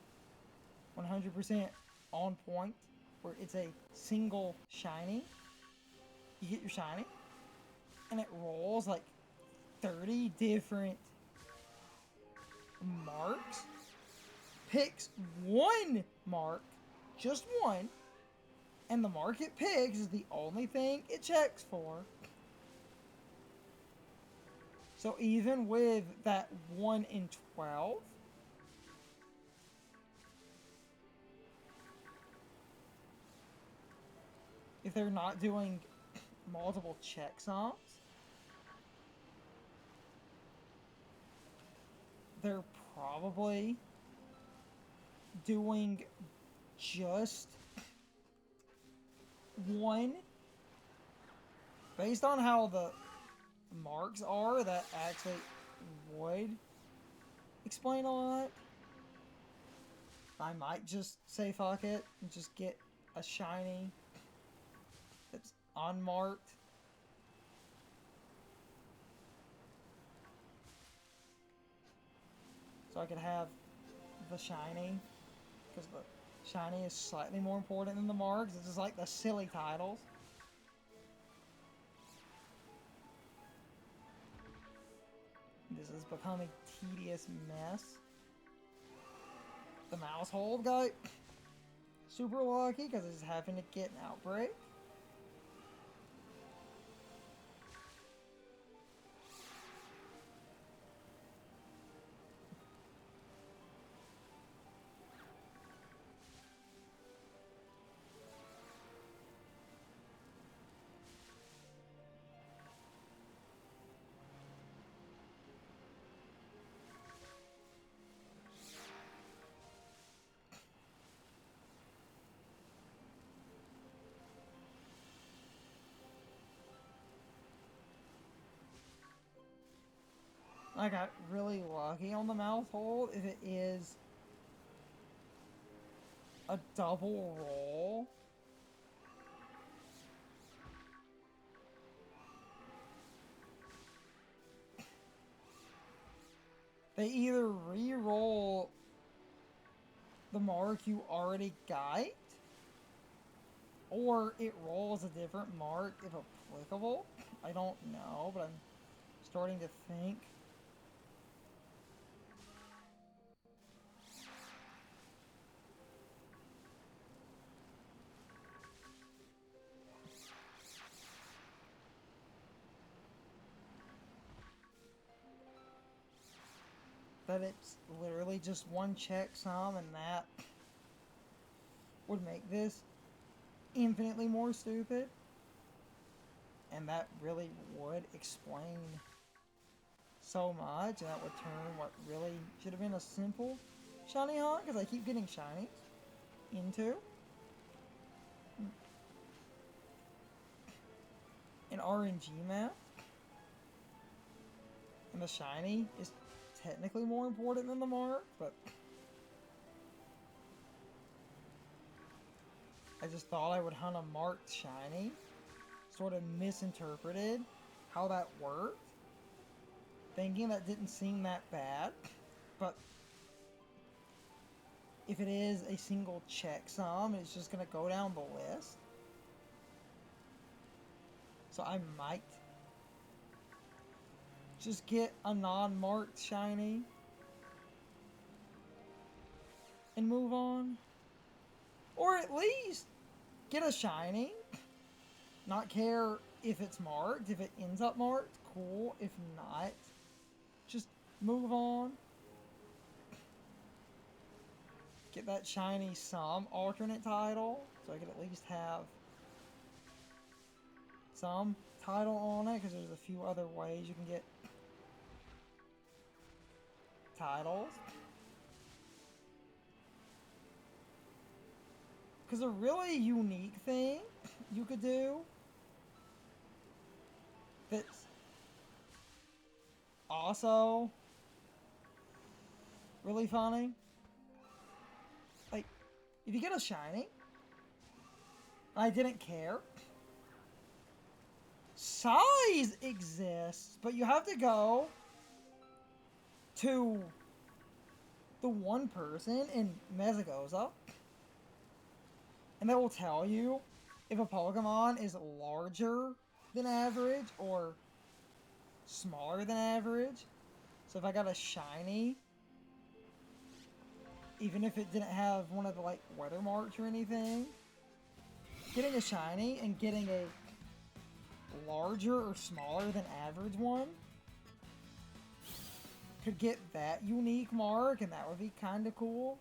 100% on point where it's a single shiny. You get your shiny and it rolls like 30 different marks, picks one mark, just one, and the mark it picks is the only thing it checks for. So even with that 1 in 12, if they're not doing multiple checksums, they're probably doing just one. Based on how the marks are, that actually would explain a lot. I might just say fuck it and just get a shiny that's unmarked. So I could have the shiny, because the shiny is slightly more important than the marks. It's just like the silly titles. This is becoming a tedious mess. The mouse hold guy, super lucky because it's having to get an outbreak. I got really lucky on the mouth hold. If it is a double roll, they either re-roll the mark you already got, or it rolls a different mark if applicable. I don't know, but I'm starting to think. That it's literally just one checksum, and that would make this infinitely more stupid. And that really would explain so much, and that would turn what really should have been a simple shiny hunt, because I keep getting shinies, into an RNG map. And the shiny is technically more important than the mark, but I just thought I would hunt a marked shiny. Sort of misinterpreted how that worked, thinking that didn't seem that bad, but if it is a single checksum, it's just going to go down the list. So I might just get a non-marked shiny and move on. Or at least get a shiny. Not care if it's marked. If it ends up marked, cool. If not, just move on. Get that shiny some alternate title, so I could at least have some title on it, because there's a few other ways you can get titles. Because a really unique thing you could do that's also really funny, like, if you get a shiny, I didn't care, size exists, but you have to go to the one person in Mesagoza, and they will tell you if a Pokemon is larger than average or smaller than average. So if I got a shiny even if it didn't have one of the like weather marks or anything. Getting a shiny and getting a larger or smaller than average one could get that unique mark, and that would be kind of cool.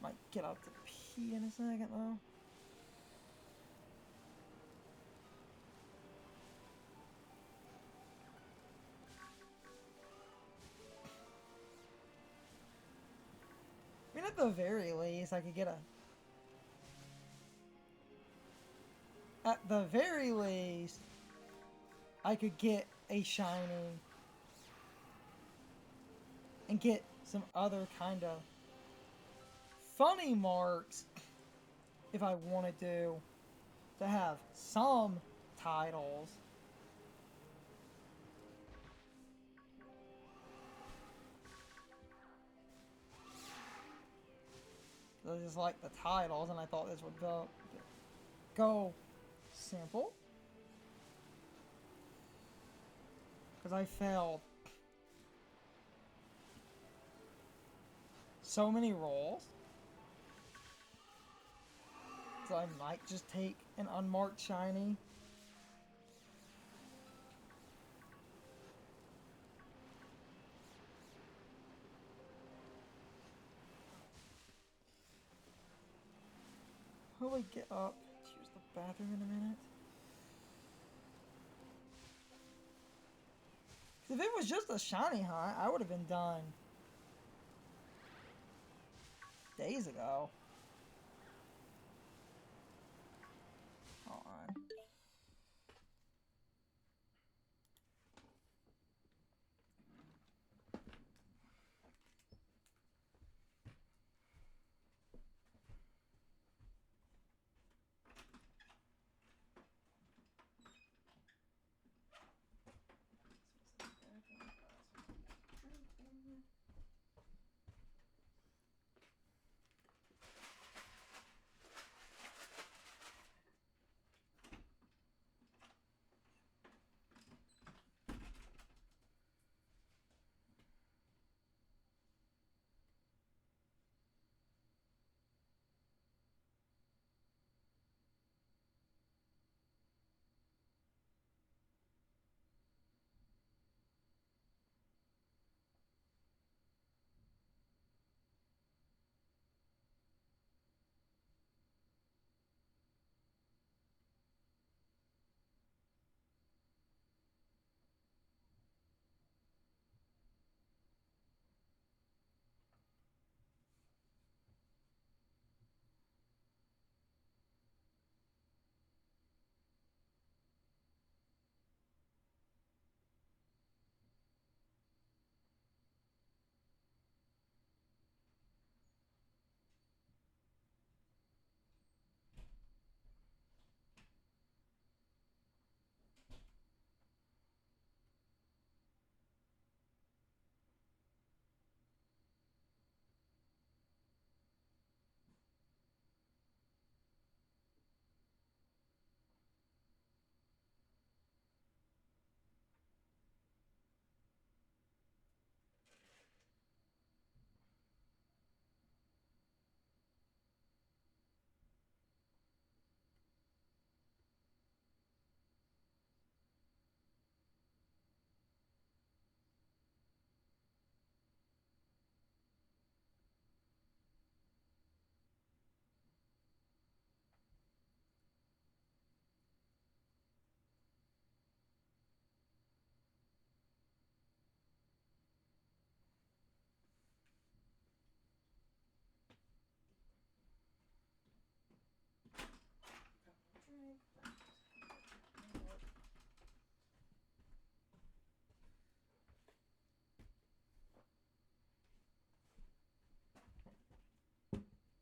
Might get out to pee in a second though. I mean, at the very least, I could get a... At the very least, I could get a shiny and get some other kind of funny marks if I wanted to have some titles. I just like the titles, and I thought this would go simple. Because I failed so many rolls. So I might just take an unmarked shiny. How do I get up to use the bathroom in a minute? If it was just a shiny hunt, I would have been done days ago. Alright.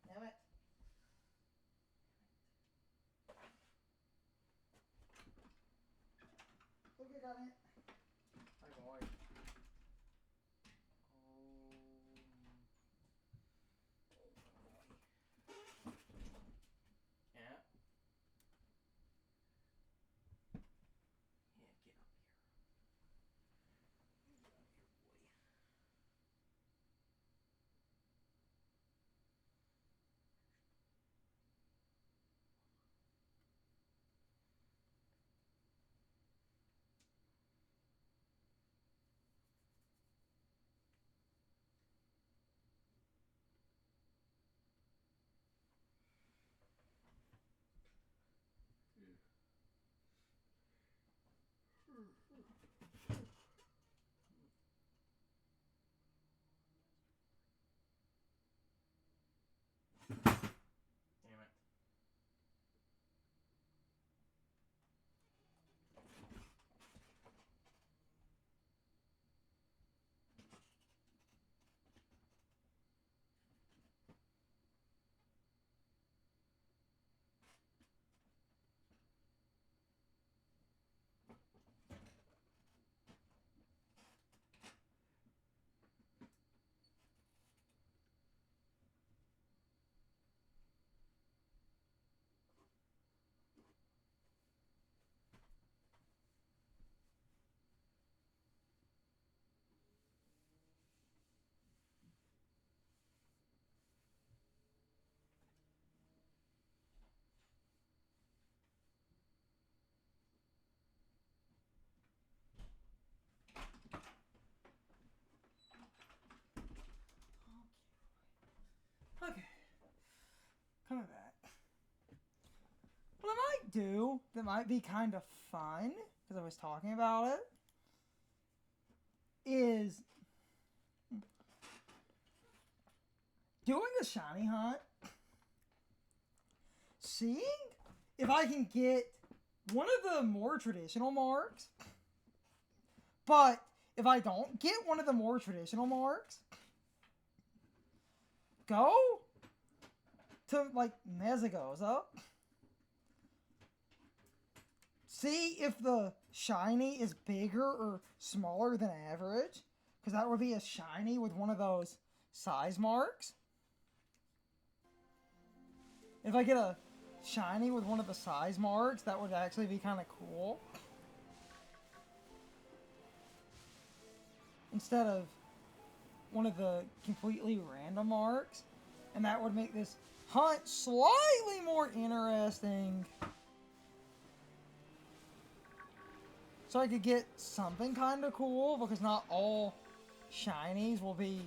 Damn it. Look, I got it. Hi, boy. Yeah. do that might be kind of fun, because I was talking about it, is doing a shiny hunt, seeing if I can get one of the more traditional marks, but if I don't get one of the more traditional marks, go to, like, Mezagoza, see if the shiny is bigger or smaller than average, because that would be a shiny with one of those size marks. If I get a shiny with one of the size marks, that would actually be kind of cool. Instead of one of the completely random marks. And that would make this hunt slightly more interesting. So I could get something kind of cool, because not all shinies will be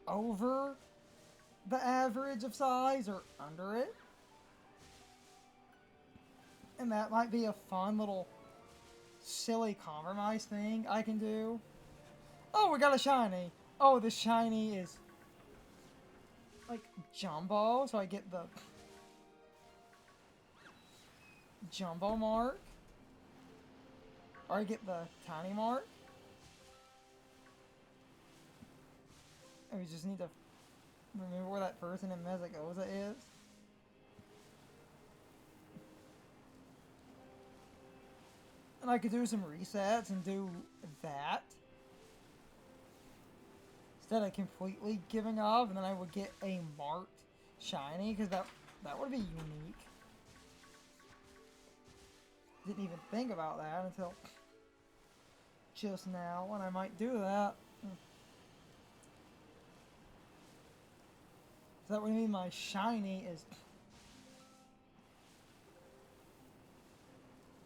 over the average of size or under it. And that might be a fun little silly compromise thing I can do. Oh, we got a shiny. Oh, the shiny is like jumbo, so I get the jumbo mark. Or I get the tiny mark. And we just need to remember where that person in Mezagoza is. And I could do some resets and do that. Instead of completely giving up, and then I would get a marked shiny, because that would be unique. Didn't even think about that until just now, and I might do that. So that would mean my shiny is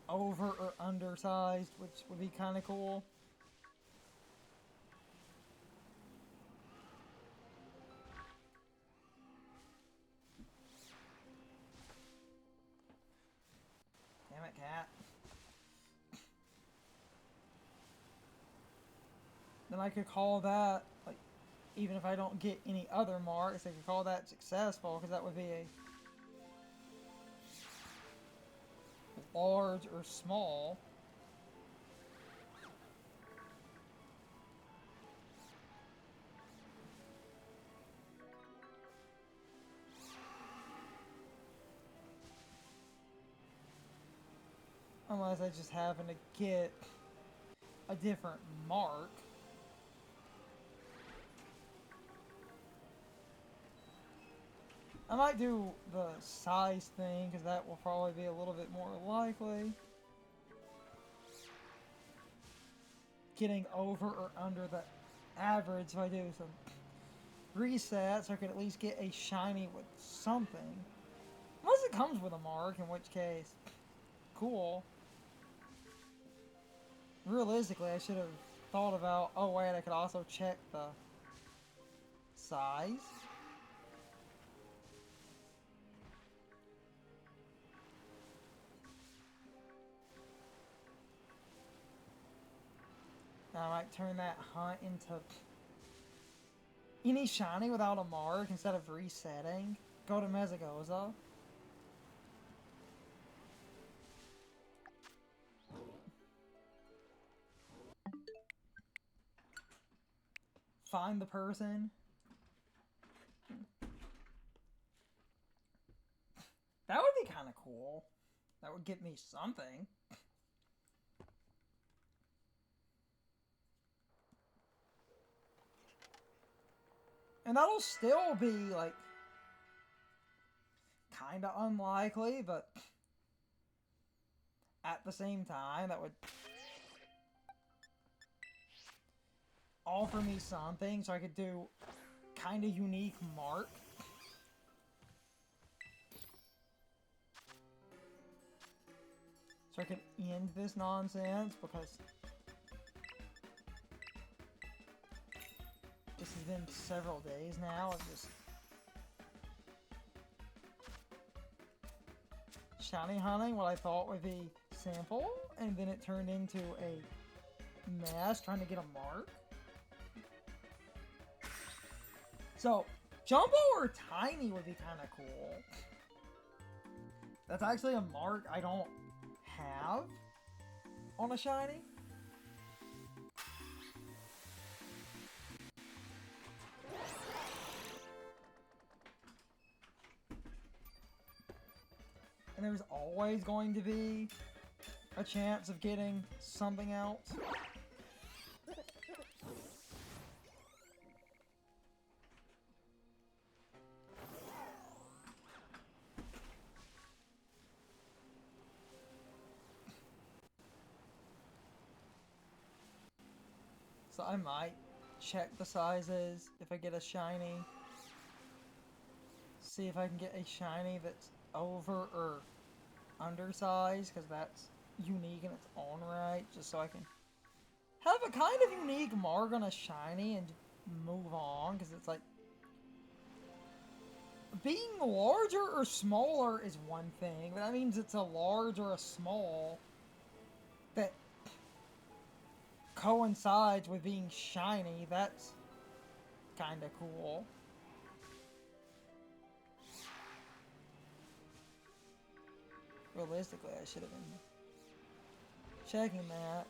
over or undersized, which would be kind of cool. Damn it, cat. Then I could call that, like, even if I don't get any other marks, I could call that successful, because that would be a large or small. Unless I just happen to get a different mark. I might do the size thing, because that will probably be a little bit more likely. Getting over or under the average, if I do some resets, I could at least get a shiny with something. Unless it comes with a mark, in which case, cool. Realistically, I should have thought about, oh wait, I could also check the size. Now I might turn that hunt into any shiny without a mark instead of resetting. Go to Mezagoza. Find the person. That would be kind of cool. That would get me something. And that'll still be, like, kind of unlikely, but at the same time, that would offer me something, so I could do kind of unique mark. So I could end this nonsense, because this has been several days now of just shiny hunting what I thought would be simple, and then it turned into a mess trying to get a mark. So, Jumbo or Tiny would be kind of cool. That's actually a mark I don't have on a shiny. And there's always going to be a chance of getting something else. So I might check the sizes if I get a shiny. See if I can get a shiny that's over or undersized, because that's unique in its own right, just so I can have a kind of unique mark on a shiny and move on, because it's like being larger or smaller is one thing, but that means it's a large or a small that coincides with being shiny. That's kind of cool. Realistically, I should have been checking that.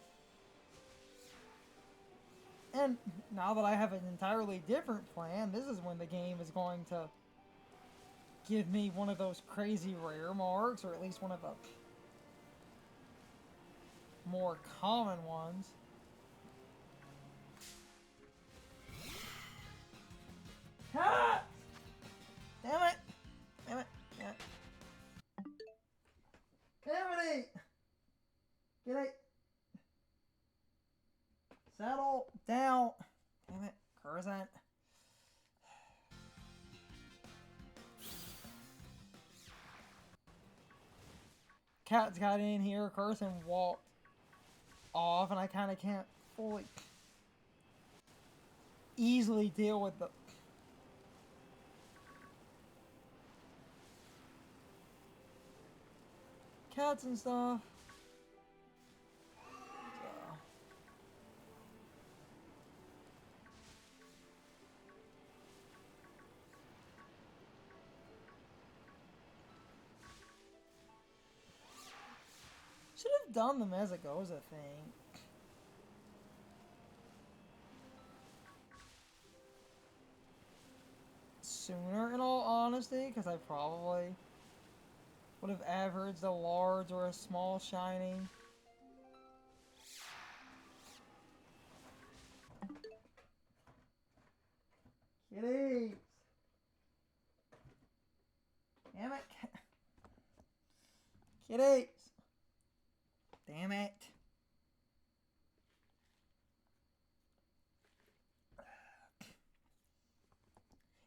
And now that I have an entirely different plan, this is when the game is going to give me one of those crazy rare marks, or at least one of the more common ones. Ah! Damn it! Damn it! Damn it! Damn it! Get it! Settle down! Damn it, Curzant. Cat's got in here, Curzant walked off, and I kind of can't fully easily deal with the cats and stuff. Should have done the Mezagoza thing. Sooner, in all honesty, because I probably would have averaged a large or a small shiny. Kitties! Damn it! Kitties! Damn it!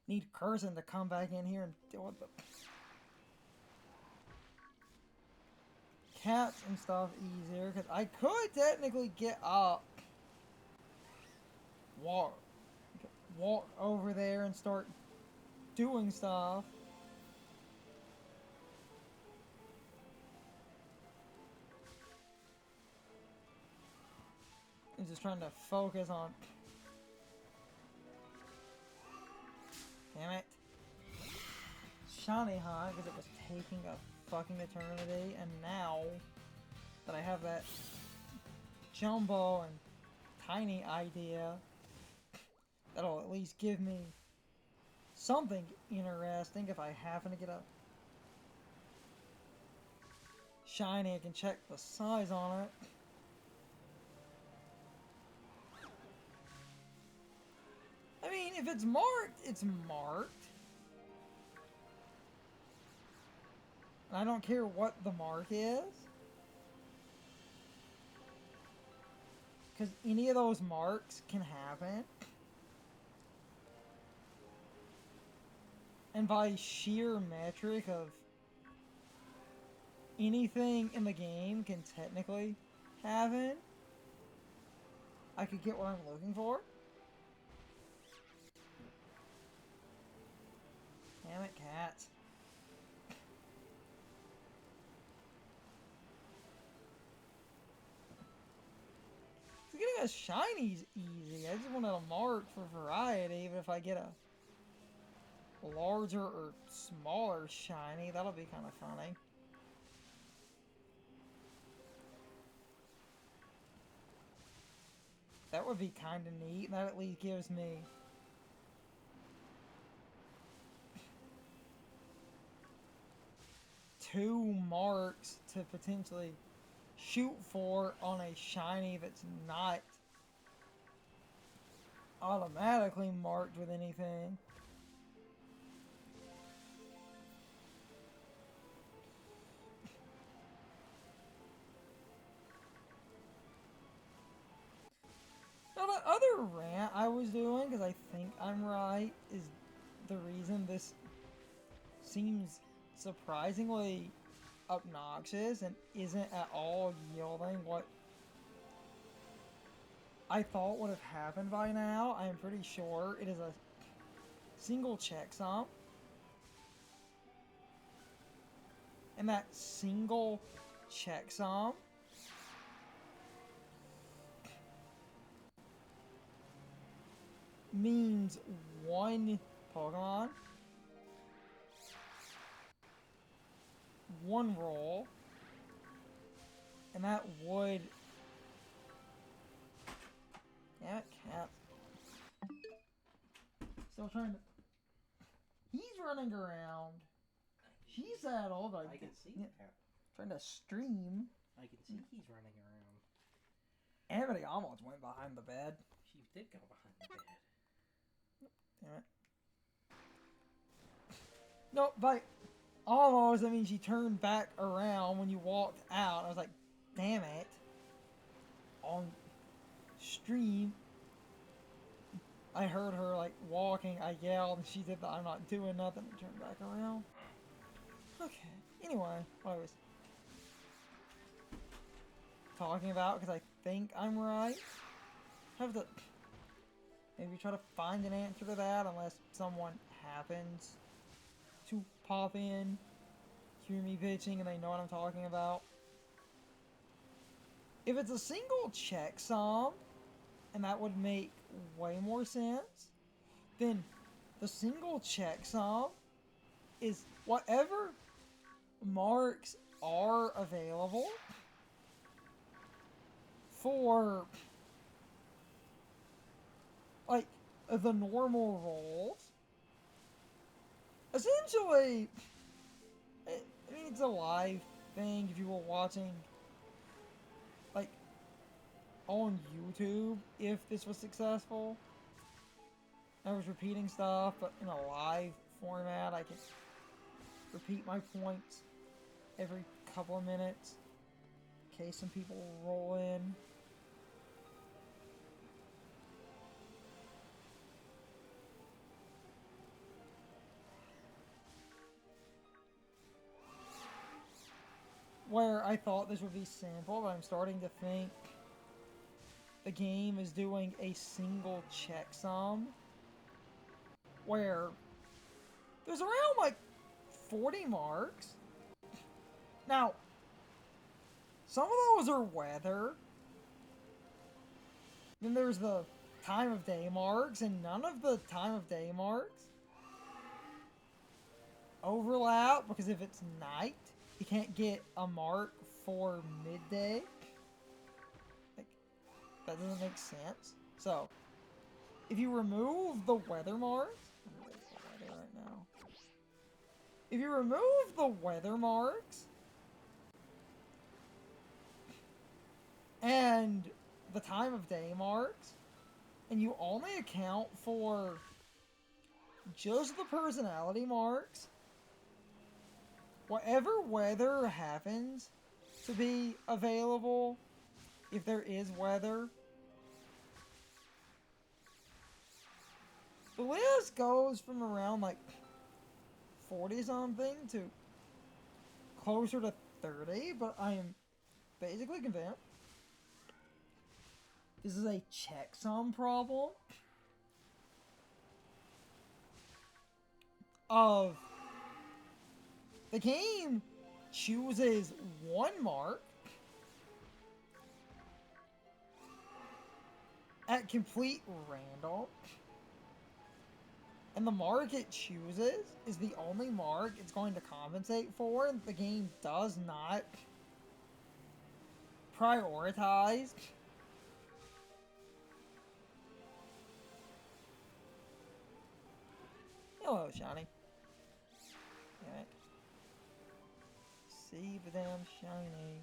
Need Curzon to come back in here and deal with the cats and stuff easier, because I could technically get up, walk over there and start doing stuff. I'm just trying to focus on. Damn it. Shiny hunt, because it was taking a fucking eternity, and now that I have that Jumbo and Tiny idea, that'll at least give me something interesting. If I happen to get a shiny, I can check the size on it. I mean, if it's marked, it's marked. And I don't care what the mark is. Because any of those marks can happen. And by sheer metric of anything in the game can technically happen, I could get what I'm looking for. Damn it, cat. a shiny's easy. I just wanted a mark for variety, even if I get a larger or smaller shiny, that'll be kind of funny. That would be kind of neat. That at least gives me two marks to potentially shoot for on a shiny that's not automatically marked with anything. Now the other rant I was doing, because I think I'm right, is the reason this seems surprisingly obnoxious and isn't at all yielding what I thought would have happened by now. I am pretty sure it is a single checksum. And that single checksum means one Pokemon, one roll, and that would... Yeah, cat. Still trying to... He's running around. She's that old. I can see that. Trying to stream. I can see he's running around. Everybody almost went behind the bed. She did go behind the bed. Damn it. No, by almost, I mean she turned back around when you walked out. I was like, damn it. On stream, I heard her like walking. I yelled and she did the I'm not doing nothing and turned back around. Okay. Anyway, what I was talking about, because I think I'm right. Have to maybe try to find an answer to that, unless someone happens to pop in, hear me pitching, and they know what I'm talking about. If it's a single checksum, and that would make way more sense, then the single checksum is whatever marks are available for like the normal rolls. Essentially, I mean, it's a live thing. If you were watching like on YouTube, if this was successful, I was repeating stuff, but in a live format, I could repeat my points every couple of minutes in case some people roll in. Where I thought this would be simple, but I'm starting to think the game is doing a single checksum where there's around like 40 marks. Now, some of those are weather. Then there's the time of day marks, and none of the time of day marks overlap, because if it's night, you can't get a mark for midday. Like, that doesn't make sense. So, if you remove the weather marks, I'm gonna go for weather right now. If you remove the weather marks and the time of day marks, and you only account for just the personality marks, whatever weather happens to be available, if there is weather, the list goes from around like 40 something to closer to 30, but I am basically convinced this is a checksum problem of the game chooses one mark at complete random. And the mark it chooses is the only mark it's going to compensate for, and the game does not prioritize. Hello, Shiny. Alright. Save them, Shiny.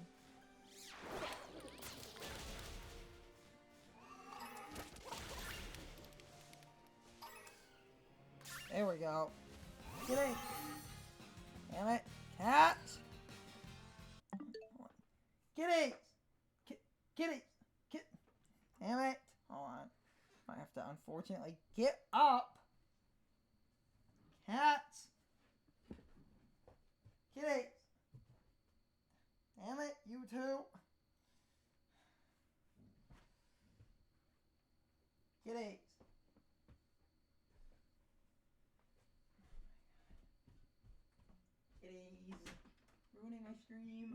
There we go. Get it. Damn it. Cat. Get it. Get it. Get. Damn it. Hold on. I have to unfortunately get up. Cats. Get it. Damn it. You too. Get it. Kitties. Ruining my stream.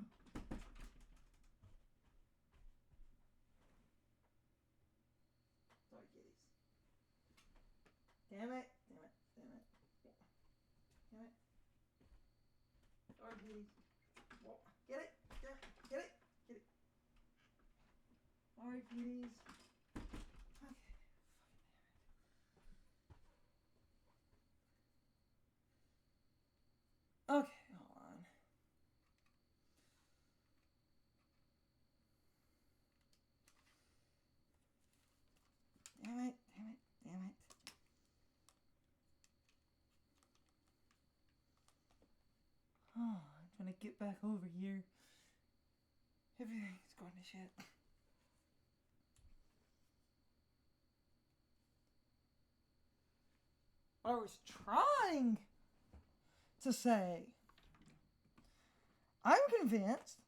Sorry, kitties. Damn it. Damn it. Damn it. Damn it. Sorry, kitties. Whoa. Get it. Get it. Get it. Get it. Sorry, kitties. Okay. Okay, hold on. Damn it, damn it, damn it. Oh, I'm trying to get back over here. Everything's going to shit. What I was trying to say, I'm convinced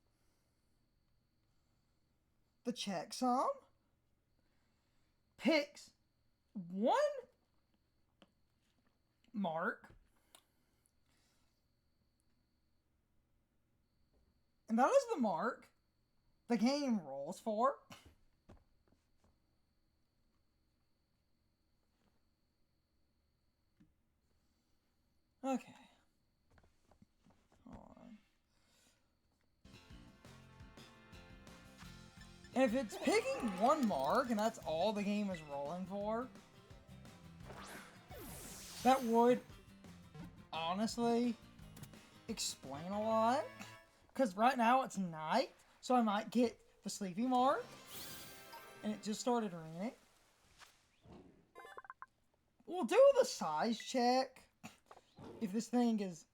the checksum picks one mark, and that is the mark the game rolls for. Okay. Hold on. And if it's picking one mark and that's all the game is rolling for, that would honestly explain a lot. Because right now it's night, so I might get the sleepy mark. And it just started raining. We'll do the size check. If this thing is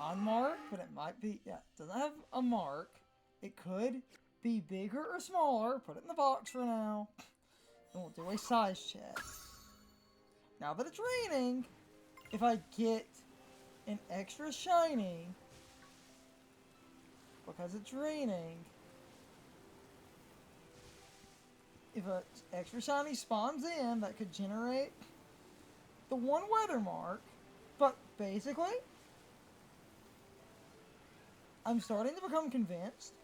unmarked, but it might be, yeah, it doesn't have a mark. It could be bigger or smaller. Put it in the box for now. And we'll do a size check. Now that it's raining, if I get an extra shiny, because it's raining, if an extra shiny spawns in, that could generate the one weather mark. But basically, I'm starting to become convinced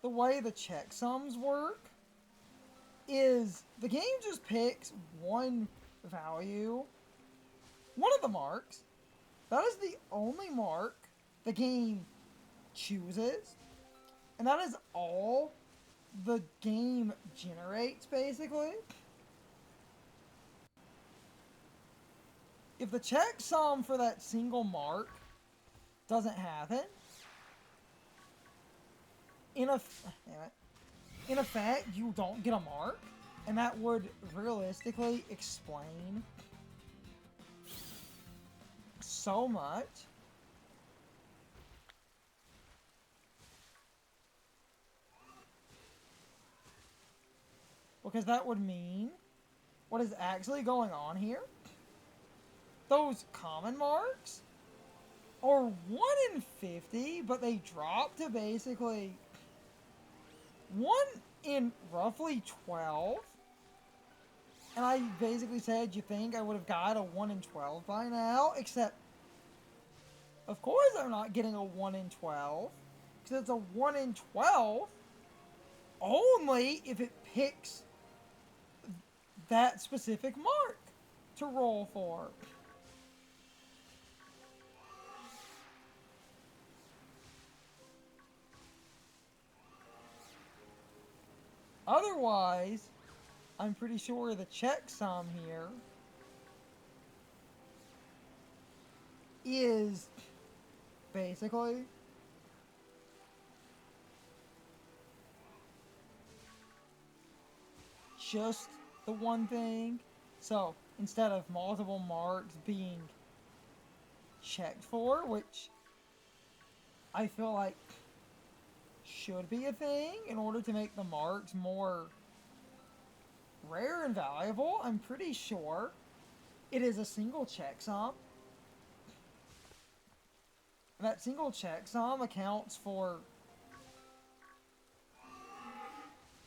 the way the checksums work is the game just picks one value, one of the marks. That is the only mark the game chooses, and that is all the game generates, basically. If the checksum for that single mark doesn't happen, in effect, you don't get a mark, and that would realistically explain so much. Because that would mean what is actually going on here. Those common marks are 1 in 50, but they drop to basically 1 in roughly 12. And I basically said, you think I would have got a 1 in 12 by now? Except, of course I'm not getting a 1 in 12. because it's a 1 in 12, only if it picks that specific mark to roll for. Otherwise, I'm pretty sure the checksum here is basically just the one thing. So instead of multiple marks being checked for, which I feel like should be a thing in order to make the marks more rare and valuable, I'm pretty sure it is a single checksum. And that single checksum accounts for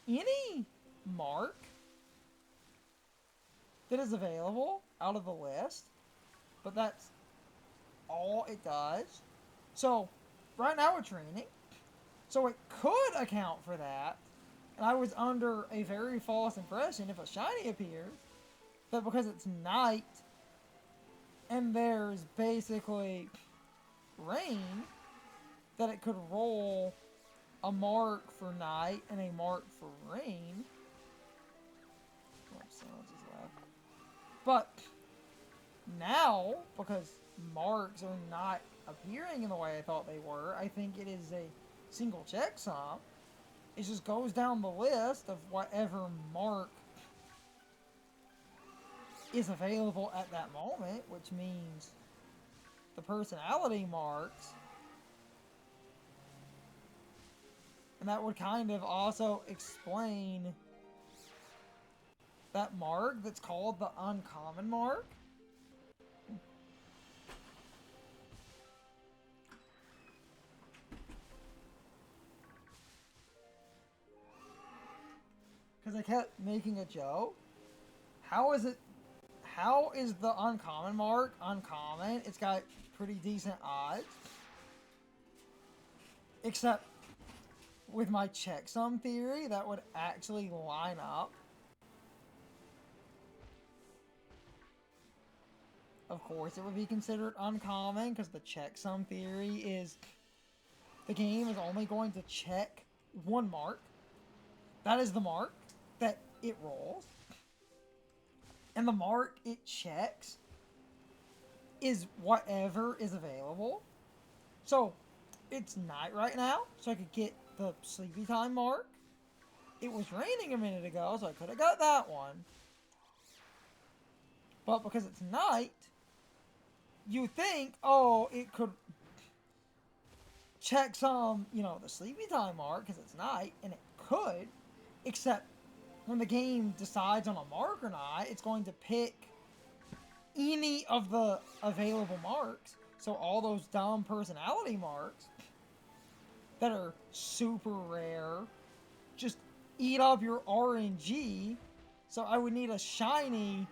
any mark that is available out of the list, but that's all it does. So right now it's raining, so it could account for that, and I was under a very false impression if a shiny appears that because it's night and there's basically rain, that it could roll a mark for night and a mark for rain. But now, because marks are not appearing in the way I thought they were, I think it is a single checksum. It just goes down the list of whatever mark is available at that moment, which means the personality marks. And that would kind of also explain that mark that's called the uncommon mark. Because I kept making a joke. How is the uncommon mark uncommon? It's got pretty decent odds. Except with my checksum theory, that would actually line up. Of course, it would be considered uncommon because the checksum theory is the game is only going to check one mark. That is the mark that it rolls. And the mark it checks is whatever is available. So, it's night right now, so I could get the sleepy time mark. It was raining a minute ago, so I could have got that one. But because it's night, you think, oh, it could check some, the sleepy time mark because it's night, and it could, except when the game decides on a mark or not, it's going to pick any of the available marks. So all those dumb personality marks that are super rare just eat up your RNG. So I would need a shiny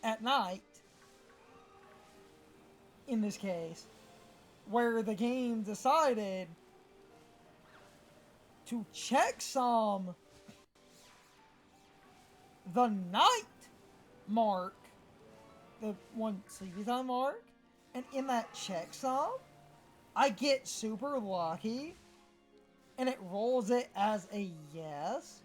at night, in this case, where the game decided to checksum the night mark, the one sleepy time mark, and in that checksum, I get super lucky, and it rolls it as a yes.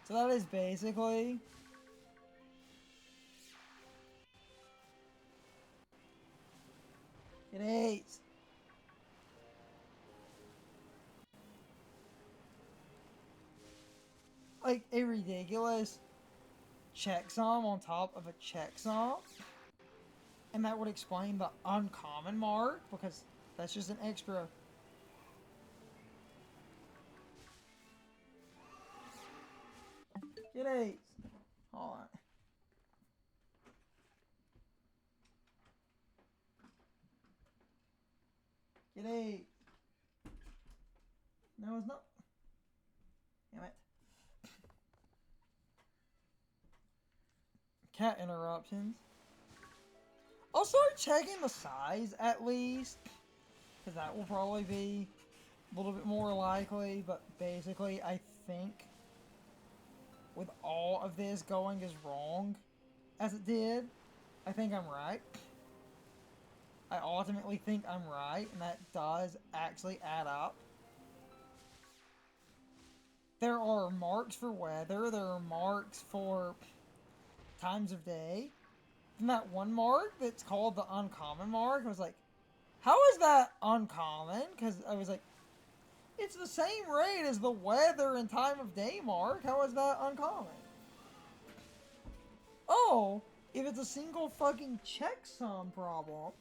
So that is basically it is. Like a ridiculous checksum on top of a checksum. And that would explain the uncommon mark, because that's just an extra. Get eight. Hold on. Get eight. No, it's not. Damn it. Cat interruptions. I'll start checking the size at least, because that will probably be a little bit more likely. But basically, I think with all of this going as wrong as it did, I think I'm right. I ultimately think I'm right, and that does actually add up. There are marks for weather, there are marks for times of day. And that one mark that's called the uncommon mark, I was like, how is that uncommon? Because I was like, it's the same rate as the weather and time of day mark. How is that uncommon? Oh, if it's a single fucking checksum problem,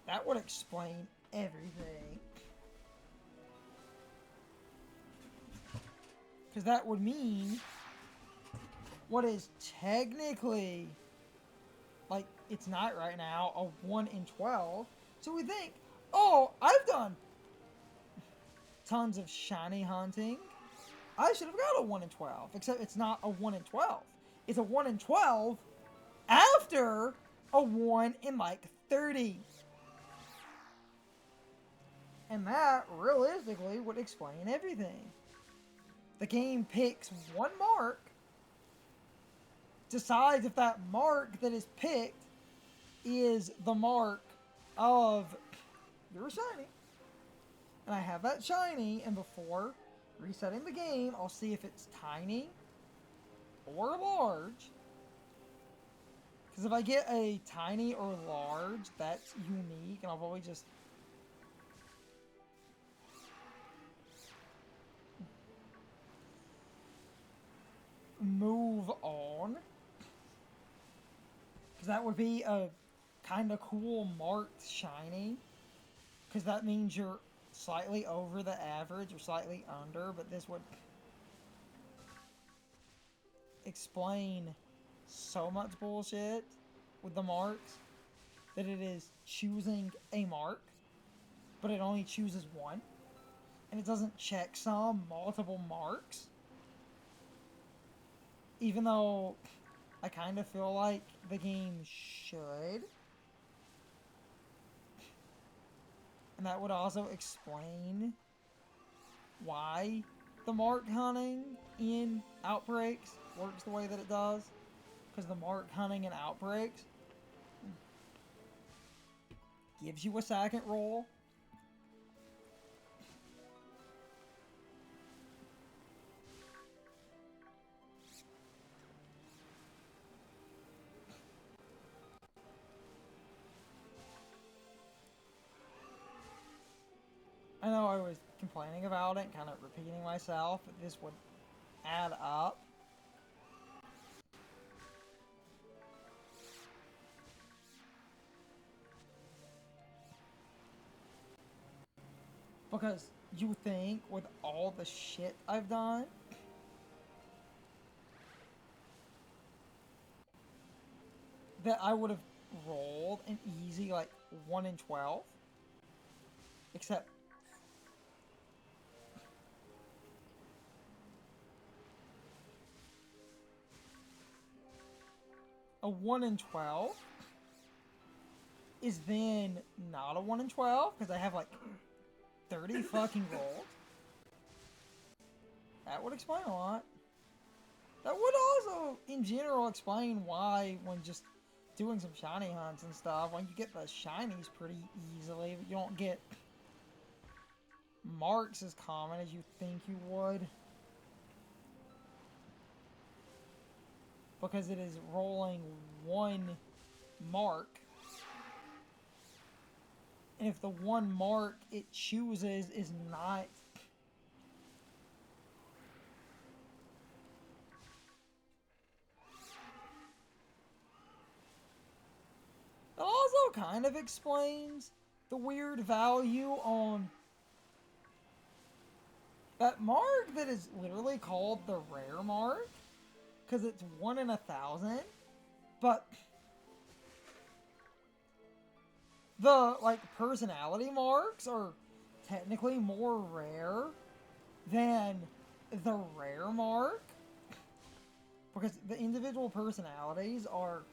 that would explain everything. Because that would mean what is technically, like, it's not right now, a 1 in 12. So we think, oh, I've done tons of shiny hunting. I should have got a 1 in 12. Except it's not a 1 in 12. It's a 1 in 12 after a 1 in, like, 30. And that, realistically, would explain everything. The game picks one mark, decides if that mark that is picked is the mark of your shiny. And I have that shiny, and before resetting the game, I'll see if it's tiny or large. Because if I get a tiny or large, that's unique, and I'll probably just move on. Because that would be a kind of cool marked shiny. Because that means you're slightly over the average or slightly under, but this would explain so much bullshit with the marks that it is choosing a mark, but it only chooses one. And it doesn't checksum multiple marks. Even though I kind of feel like the game should. And that would also explain why the mark hunting in Outbreaks works the way that it does. Because the mark hunting in Outbreaks gives you a second roll. I know I was complaining about it, kind of repeating myself, but this would add up. Because you think with all the shit I've done, that I would have rolled an easy, like, 1 in 12. Except a 1 in 12 is then not a 1 in 12 because I have like 30 fucking rolls. That would explain a lot. That would also, in general, explain why when just doing some shiny hunts and stuff, when you get the shinies pretty easily, but you don't get marks as common as you think you would. Because it is rolling one mark. And if the one mark it chooses is not it also kind of explains the weird value on that mark that is literally called the rare mark. Because it's 1 in 1,000. But the, like, personality marks are technically more rare than the rare mark. Because the individual personalities are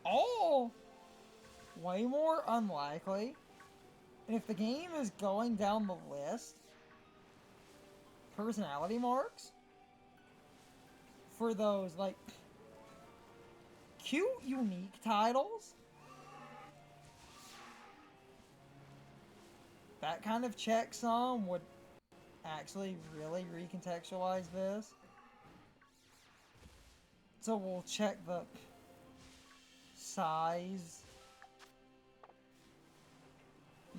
all way more unlikely. And if the game is going down the list, personality marks for those, like, cute, unique titles, that kind of checksum would actually really recontextualize this. So we'll check the size.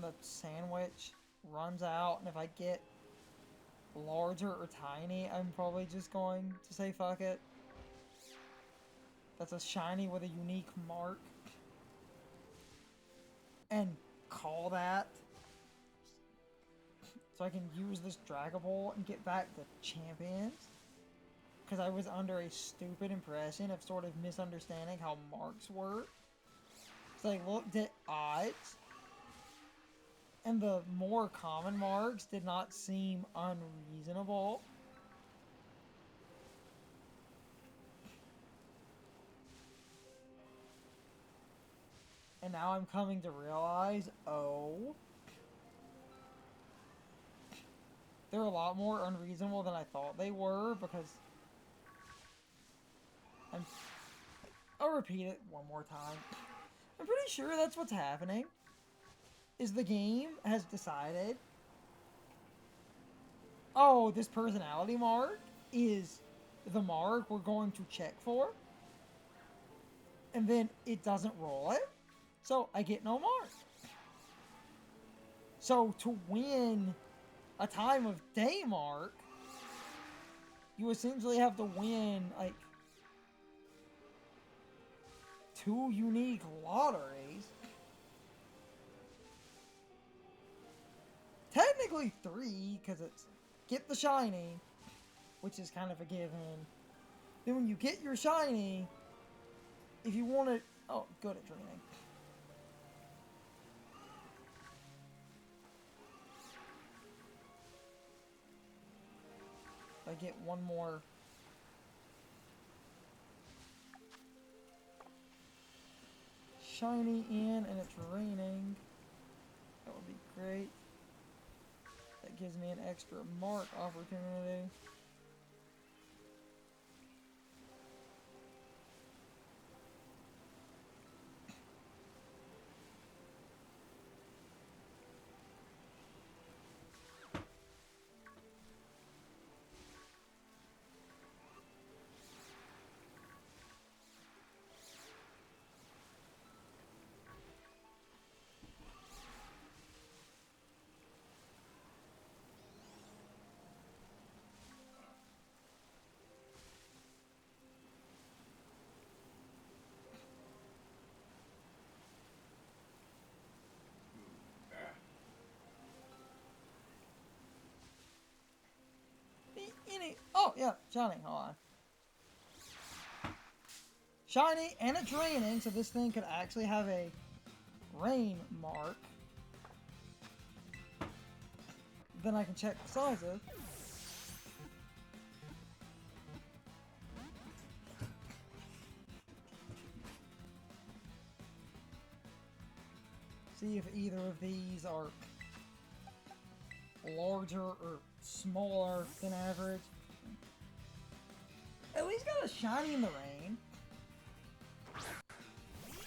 The sandwich runs out, and if I get larger or tiny, I'm probably just going to say fuck it. That's a shiny with a unique mark. And call that. So I can use this Dragon Ball and get back the champions. Because I was under a stupid impression of sort of misunderstanding how marks work. So I looked at odds. And the more common marks did not seem unreasonable. And now I'm coming to realize, oh, they're a lot more unreasonable than I thought they were, because I'll repeat it one more time. I'm pretty sure that's what's happening. Is the game has decided, oh, this personality mark is the mark we're going to check for, and then it doesn't roll it, so I get no mark. So to win a time of day mark, you essentially have to win, like, 2 unique lotteries. Technically 3, because it's get the shiny, which is kind of a given. Then when you get your shiny, if you want it... Oh, good at training. I get one more... shiny in, and it's raining. That would be great. That gives me an extra mark opportunity. Oh, yeah, shiny, hold on. Shiny, and it's raining, so this thing could actually have a rain mark. Then I can check the sizes. See if either of these are larger or smaller than average. At least got a shiny in the rain.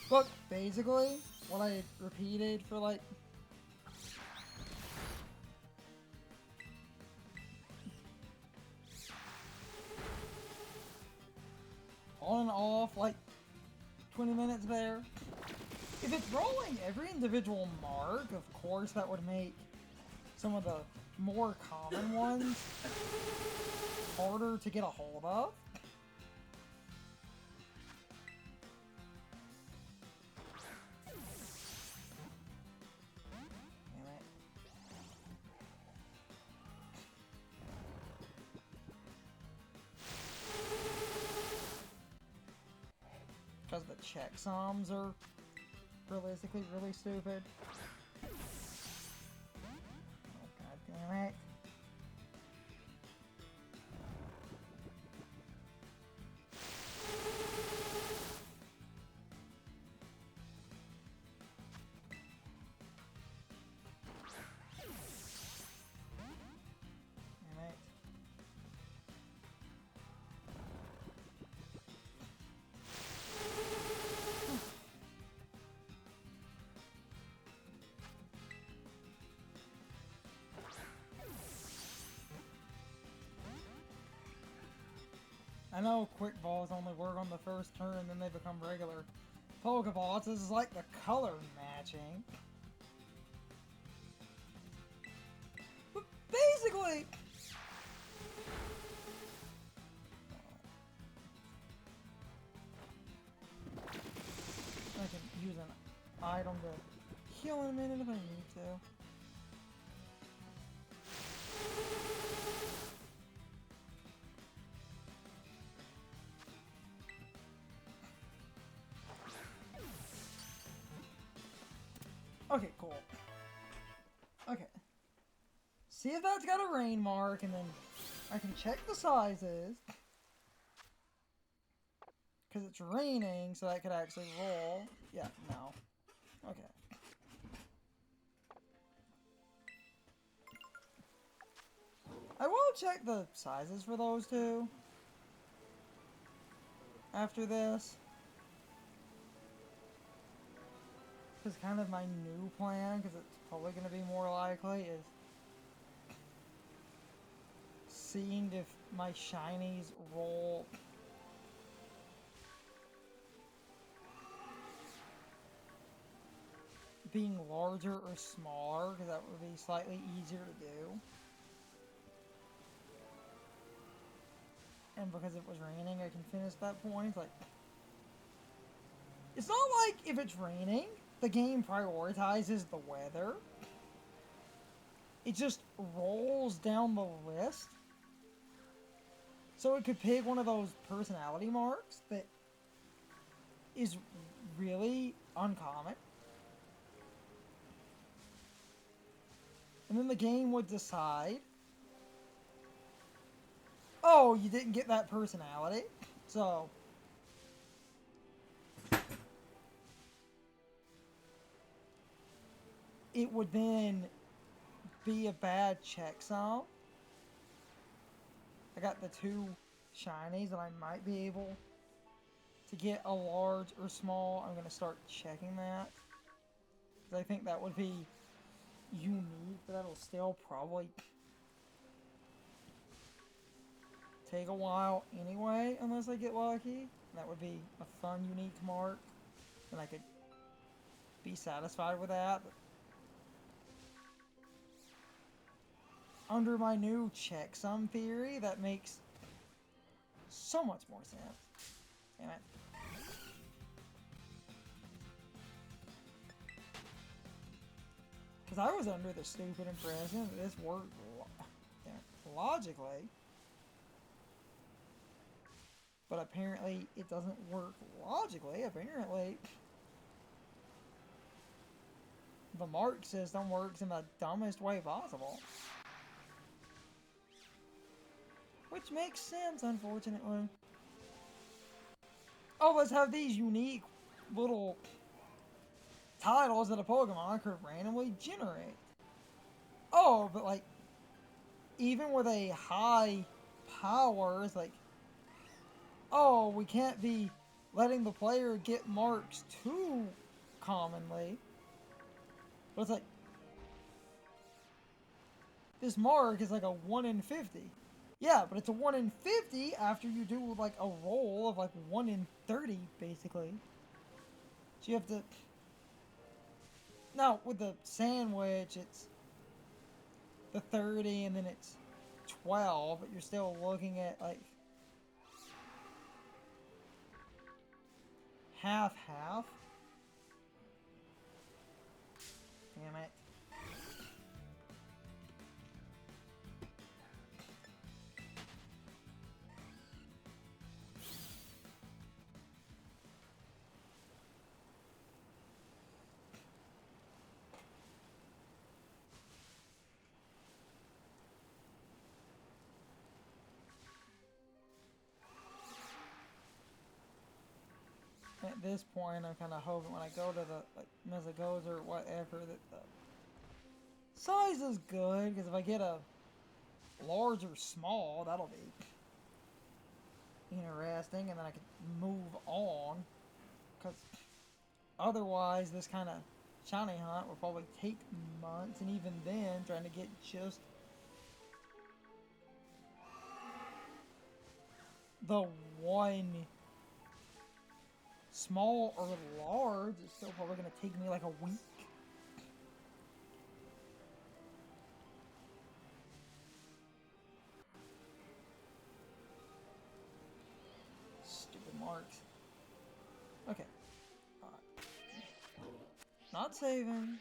But basically, what I repeated for like on and off like 20 minutes there. If it's rolling every individual mark, of course that would make some of the more common ones harder to get a hold of. Damn it. Because the checksums are realistically really stupid. Oh, god damn it. I know quick balls only work on the first turn, then they become regular Pokeballs. This is like the color matching. But basically, I can use an item to heal in a minute if I need to. Okay, cool. Okay. See if that's got a rain mark, and then I can check the sizes. Because it's raining, so that could actually roll. Yeah, no. Okay. I will check the sizes for those two. After this. Because kind of my new plan, because it's probably going to be more likely, is seeing if my shinies roll being larger or smaller, because that would be slightly easier to do. And because it was raining, I can finish that point. Like, it's not like if it's raining, the game prioritizes the weather. It just rolls down the list. So it could pick one of those personality marks that is really uncommon. And then the game would decide, oh, you didn't get that personality. So it would then be a bad checksum. I got the two shinies that I might be able to get a large or small. I'm going to start checking that. Because I think that would be unique, but that'll still probably take a while anyway, unless I get lucky. That would be a fun, unique mark. And I could be satisfied with that. But under my new checksum theory, that makes so much more sense. Damn it. Because I was under the stupid impression that this worked logically. But apparently it doesn't work logically. Apparently the mark system works in the dumbest way possible. Which makes sense, unfortunately. Oh, let's have these unique little titles that a Pokemon could randomly generate. Oh, but like, even with a high power, it's like, oh, we can't be letting the player get marks too commonly. But it's like, this mark is like a 1 in 50. Yeah, but it's a 1 in 50 after you do like a roll of like 1 in 30, basically. So you have to... Now, with the sandwich, it's the 30 and then it's 12, but you're still looking at like half-half. Damn it. At this point, I'm kind of hoping when I go to the like Mesagoza or whatever that the size is good, because if I get a large or small, that'll be interesting, and then I can move on, because otherwise this kind of shiny hunt will probably take months, and even then, trying to get just the one small or large, it's still probably gonna take me like a week. Stupid marks. Okay. Alright. Not saving.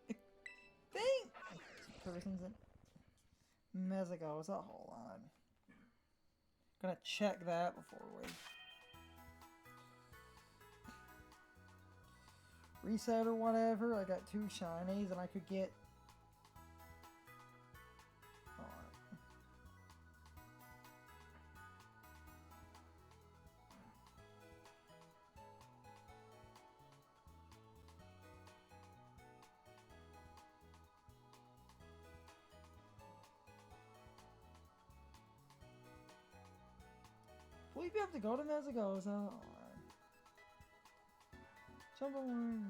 I think person's in Mexico. So hold on. Gonna check that before we reset or whatever. I got 2 shinies and I could get. I believe you have to go to Mexico, so. Jump on.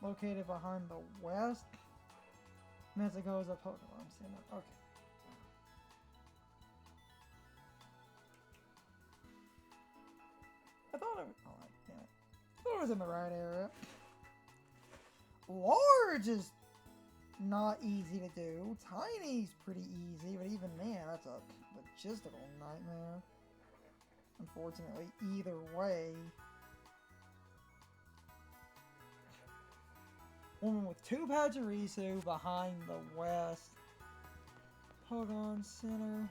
Located behind the west. Mexico is a Pokemon Center. Okay. I thought it was, yeah. I thought it was in the right area. Large is not easy to do. Tiny's pretty easy, but even man, that's a logistical nightmare. Unfortunately, either way. Woman with 2 Pachirisu behind the west. Pokemon Center.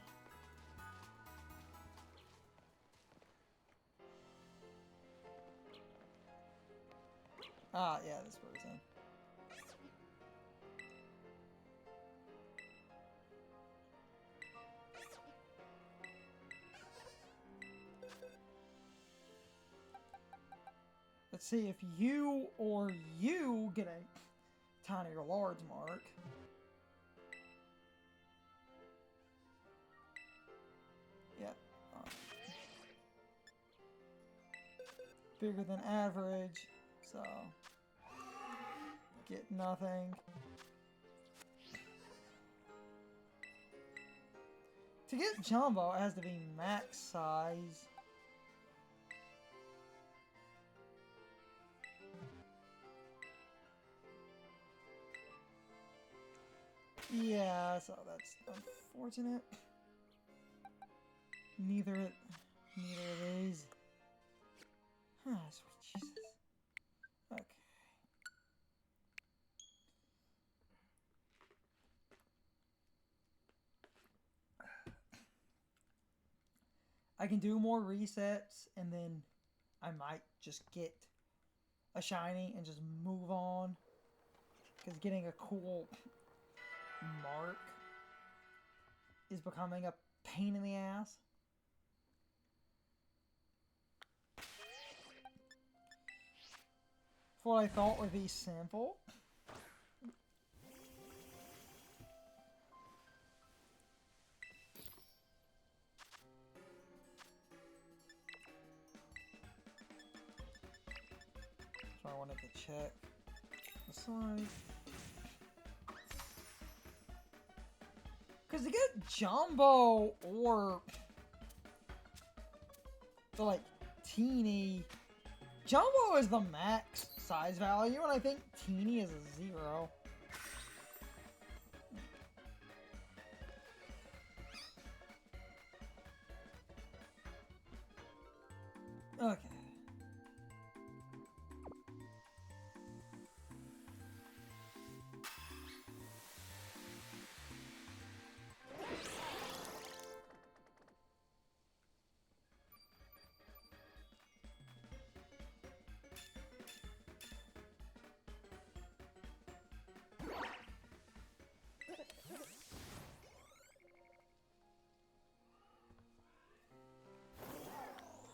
Ah, yeah, this person. Let's see if you or you get a tiny or large mark. Yeah. Bigger than average, so get nothing. To get Jumbo, it has to be max size. Yeah, so that's unfortunate. Neither of these. Ah, sweet Jesus. Okay. I can do more resets, and then I might just get a shiny and just move on. Because getting a cool mark is becoming a pain in the ass. For what I thought would be simple. So I wanted to check the size. Because to get Jumbo or the like teeny, Jumbo is the max size value, and I think teeny is a 0. Okay.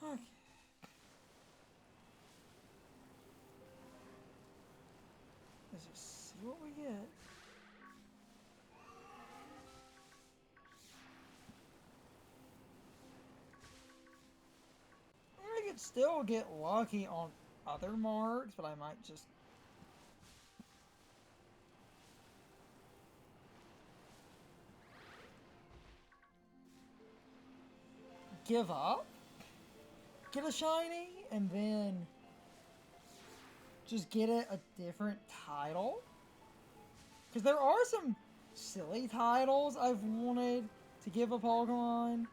Okay. Let's just see what we get. could still get lucky on other marks, but I might just... give up, get a shiny, and then just get it a different title. Because there are some silly titles I've wanted to give a Pokemon.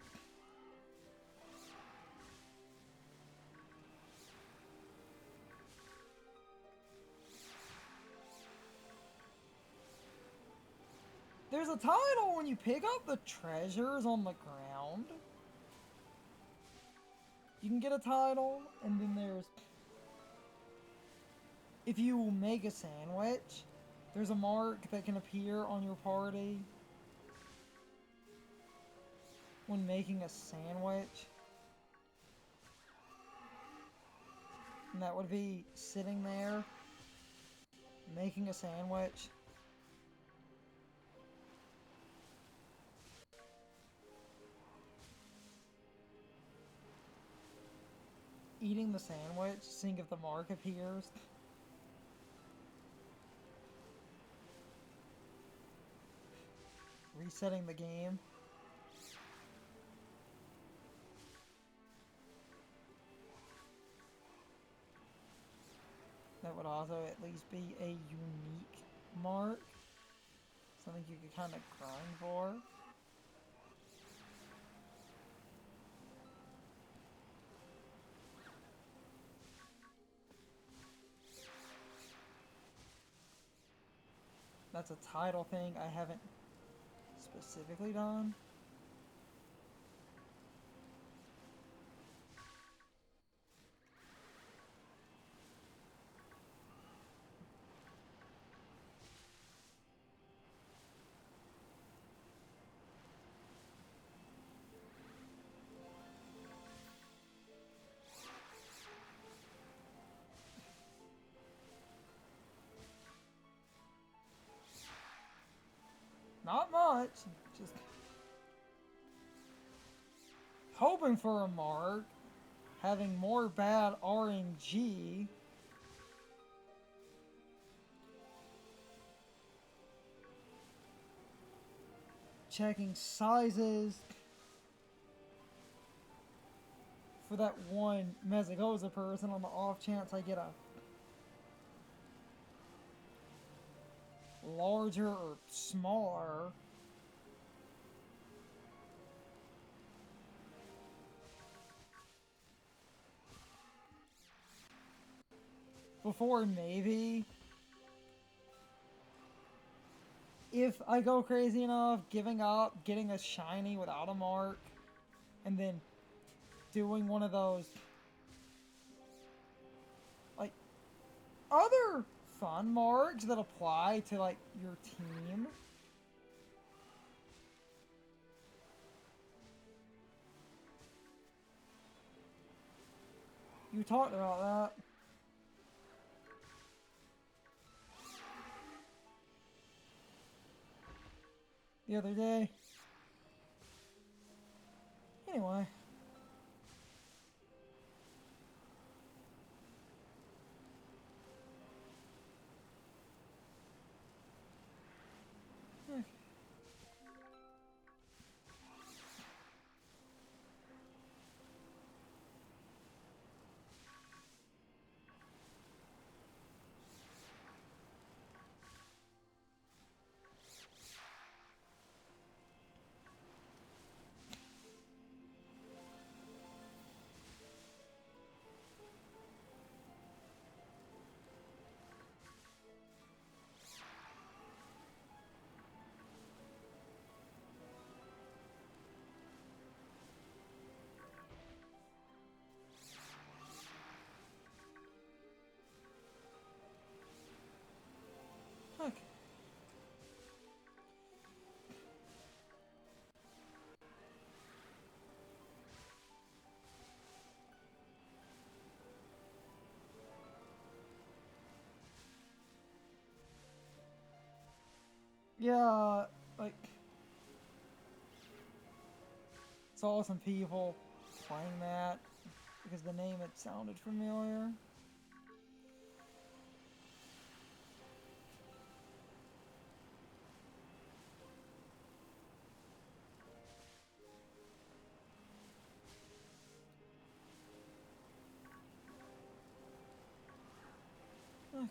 There's a title when you pick up the treasures on the ground. You can get a title, and then there's... if you make a sandwich, there's a mark that can appear on your party when making a sandwich. And that would be sitting there, making a sandwich. Eating the sandwich, seeing if the mark appears. Resetting the game. That would also at least be a unique mark. Something you could kind of grind for. That's a title thing I haven't specifically done. Not much, just hoping for a mark, having more bad RNG. Checking sizes for that one Mezagoza person on the off chance I get a larger or smaller. Before maybe, if I go crazy enough, giving up, getting a shiny without a mark, and then doing one of those, like, other fun marks that apply to, like, your team. You talked about that. The other day. Anyway. Okay. Yeah, like, saw some people playing that. because the name had sounded familiar. Okay.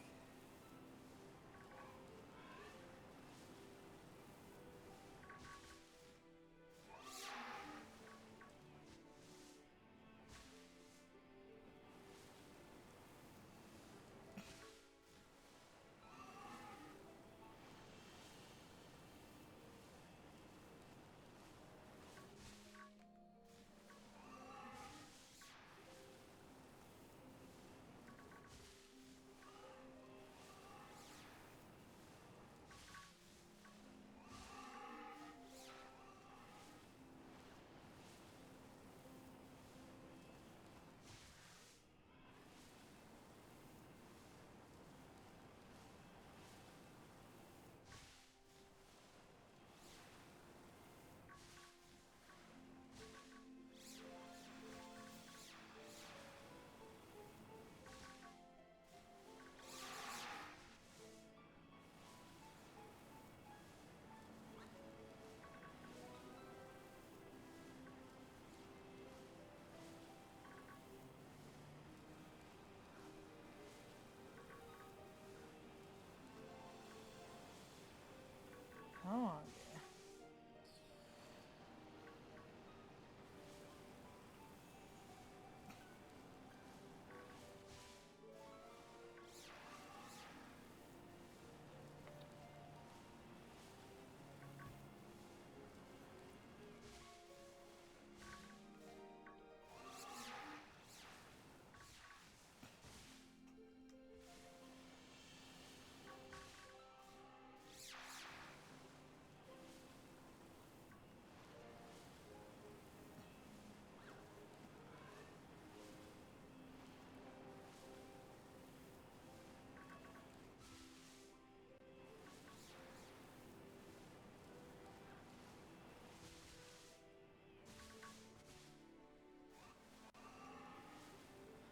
Come on.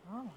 Come on.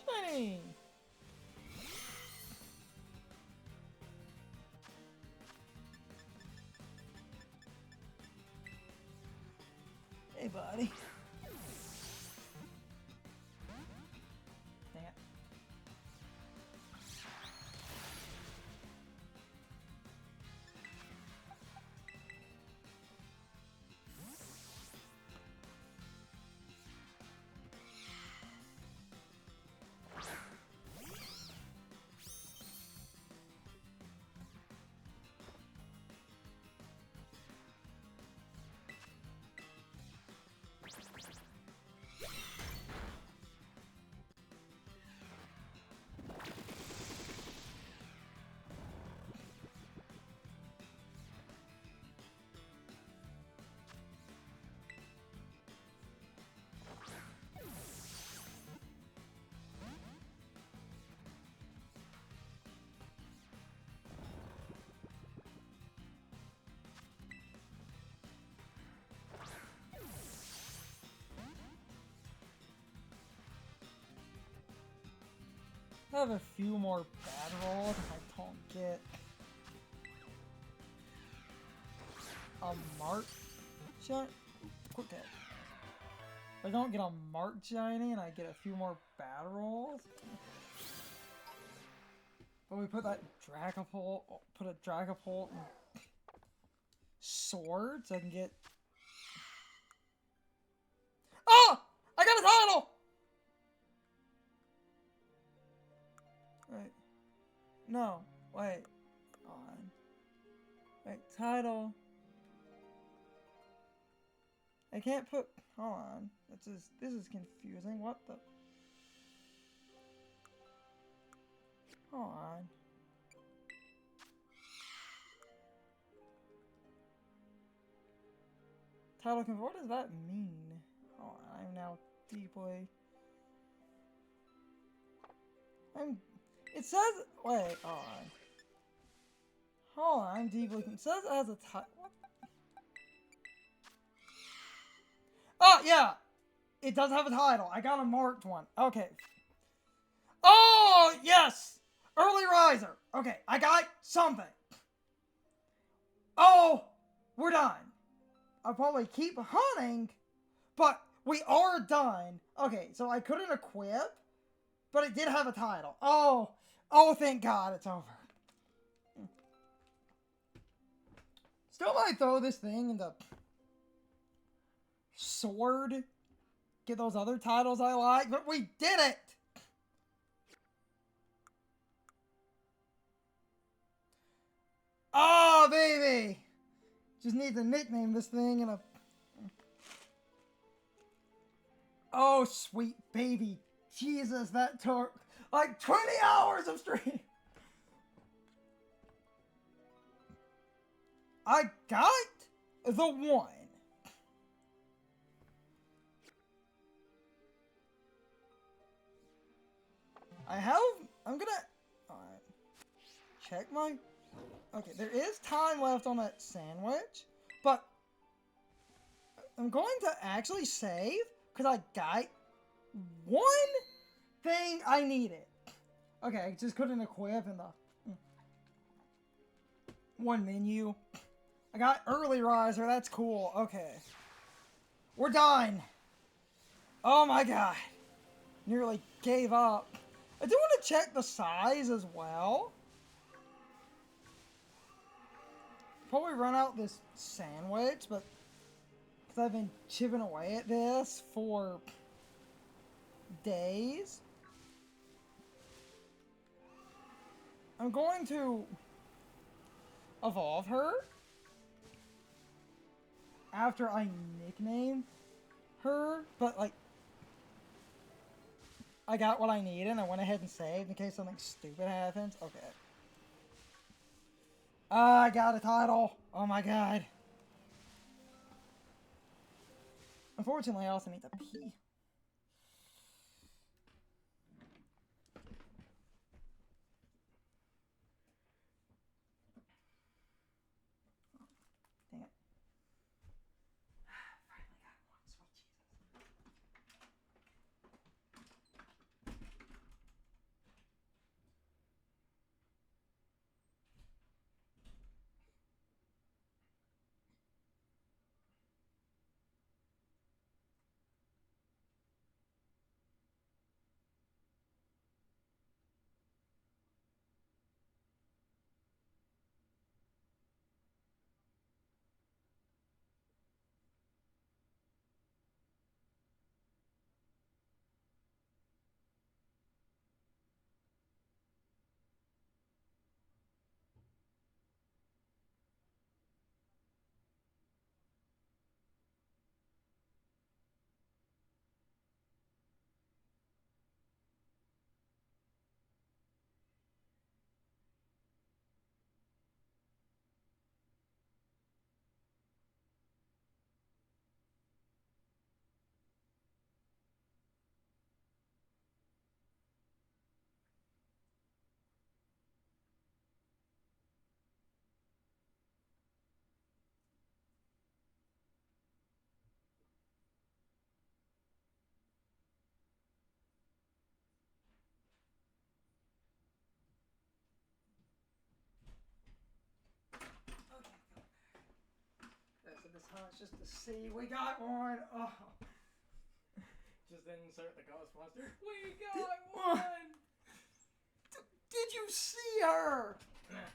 Shiny! Hey, buddy. Dang it. I have a few more bad rolls if I don't get a Mark shiny. Quick hit. If I don't get a marked shiny and I get a few more battle rolls. But we put that Dragapult, put a Dragapult and sword so I can get. Oh! I got a title! Wait. No. Wait. On. Wait. Title. I can't put. Hold on. This is confusing. What the? Hold on. Title convert. What does that mean? Hold on. I'm now deeply. It says. Wait. Hold on. Hold on. I'm deeply. It says it has a title. Oh yeah. It does have a title. I got a marked one. Okay. Oh yes. Early riser. Okay. I got something. Oh, we're done. I'll probably keep hunting, but we are done. Okay, so I couldn't equip, but it did have a title. Oh, thank God it's over. Still might throw this thing into sword, get those other titles I like, but we did it! Oh, baby! Just need to nickname this thing in a... Oh, sweet baby. Jesus, that took like 20 hours of stream. I got the one. I'm gonna check my... Okay, there is time left on that sandwich, but I'm going to actually save because I got one thing I needed. Okay, I just couldn't equip in the one menu. I got early riser, that's cool. Okay. We're done. Oh my God. Nearly gave up. I do want to check the size as well. Probably run out this sandwich, but because I've been chipping away at this for days. I'm going to evolve her after I nickname her, but like I got what I needed and I went ahead and saved in case something stupid happens. Okay. I got a title. Oh my God. Unfortunately, I also need to pee. Dang it. Finally got one. Sweet Jesus. hunch just to see. We got one. Oh. Just insert the Ghostbuster. We got one! Did you see her?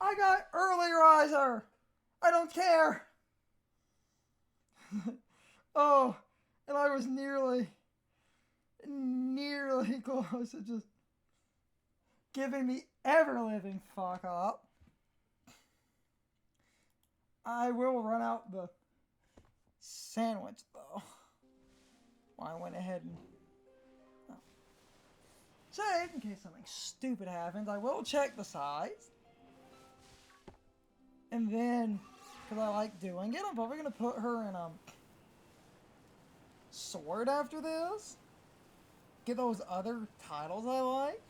I got early riser. I don't care. Oh, and I was nearly close to just giving the ever-living fuck up. I will run out the sandwich, though. Well, I went ahead and saved in case something stupid happens. I will check the size. And then, because I like doing it, I'm probably going to put her in a sword after this. Get those other titles I like.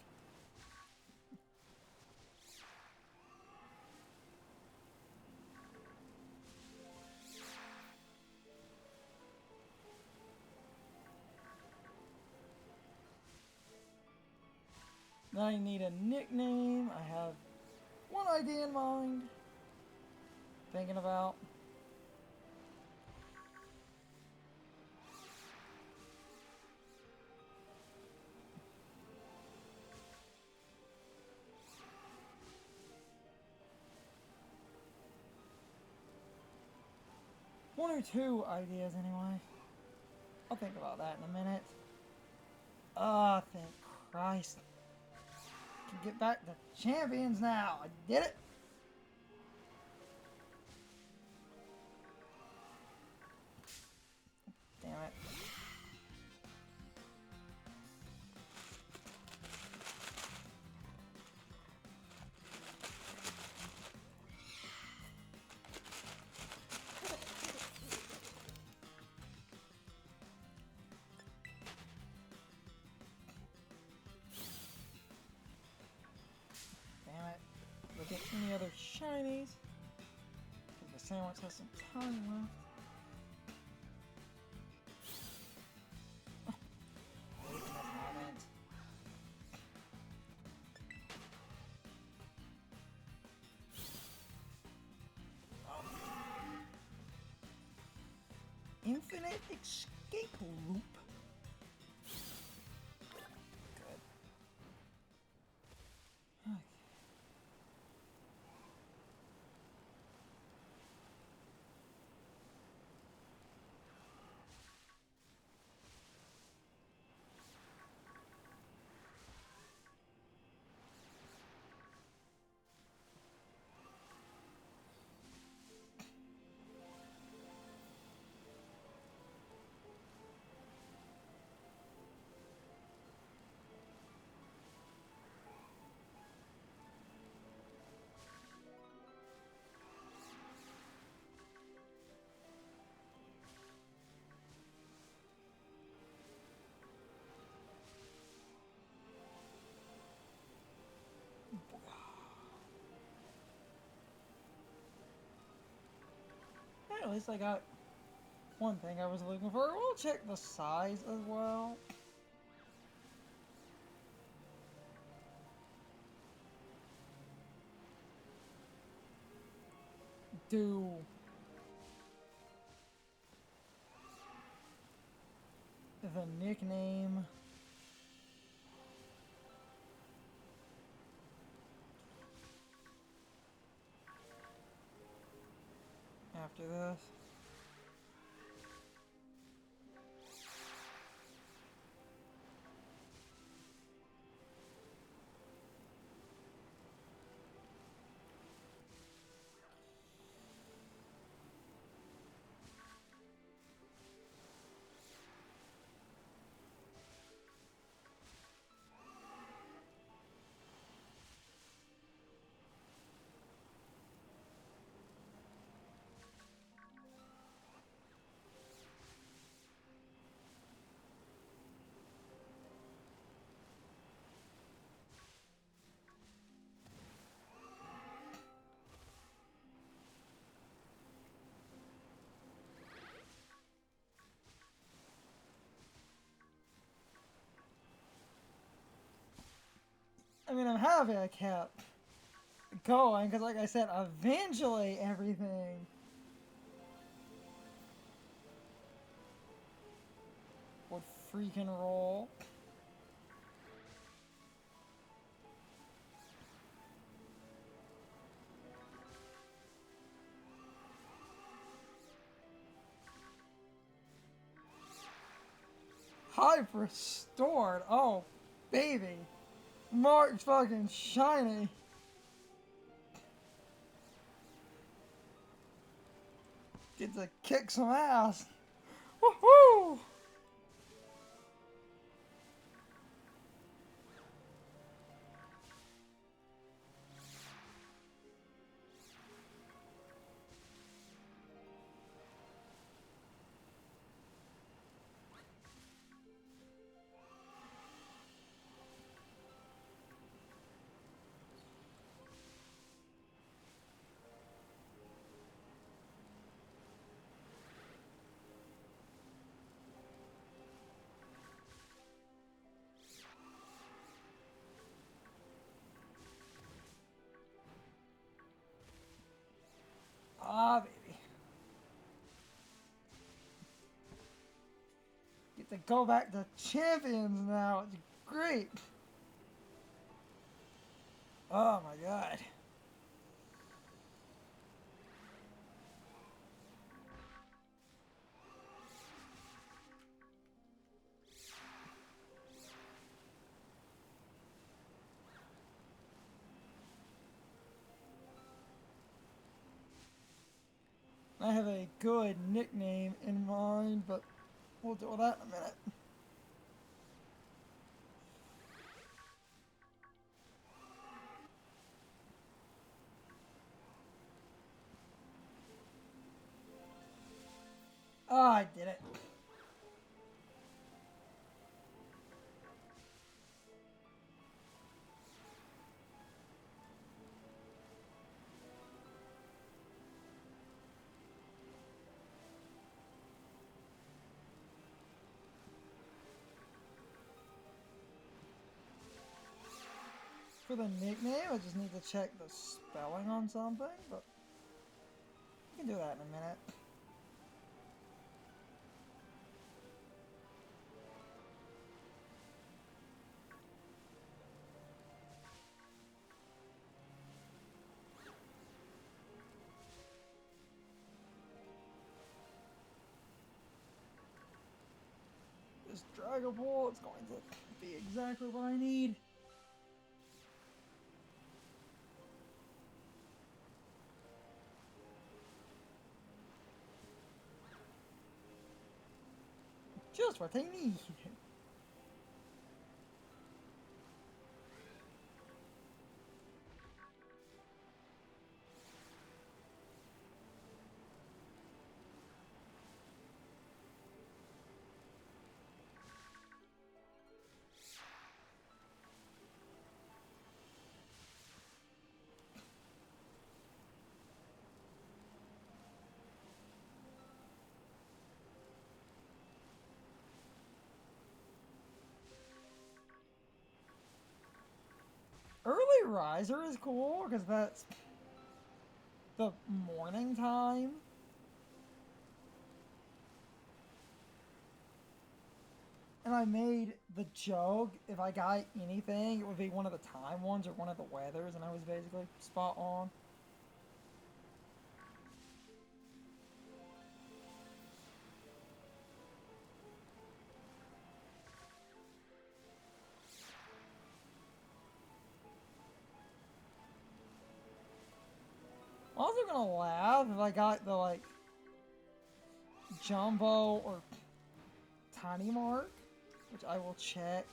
Now I need a nickname. I have one idea in mind. Thinking about. One or two ideas anyway. I'll think about that in a minute. Ah, thank Christ. Can get back to champions now. I did it. Damn it. Damn it. Look at any other shinies. The sandwich has some time left. Infinite escape loop. Good. Okay. Hey, at least I got one thing I was looking for. We'll check the size as well. Do the nickname after this. I mean, I'm happy I kept going, because like I said, eventually everything would freaking roll. Hype restored. Oh, baby. Mark's fucking shiny. Get to kick some ass. Woohoo! Ah, baby. Get to go back to champions now. It's great. Oh my god. I have a good nickname in mind, but we'll deal with that in a minute. Oh, I did it. For the nickname, I just need to check the spelling on something, but we can do that in a minute. This Dragon Ball, it's going to be exactly what I need. Just what I need. Early riser is cool because that's the morning time. And I made the joke, if I got anything, it would be one of the time ones or one of the weathers, and I was basically spot on. I'm also gonna laugh if I got the, like, jumbo or tiny mark, which I will check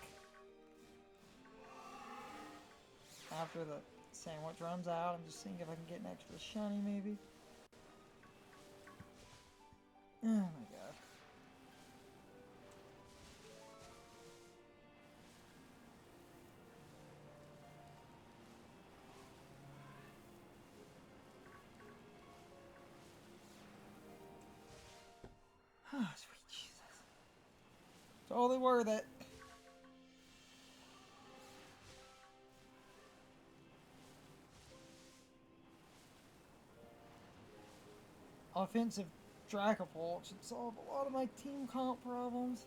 after the sandwich runs out. I'm just seeing if I can get an extra shiny, maybe. Oh my god. Ah, sweet Jesus. Totally worth it. Offensive Dracopult should solve a lot of my team comp problems.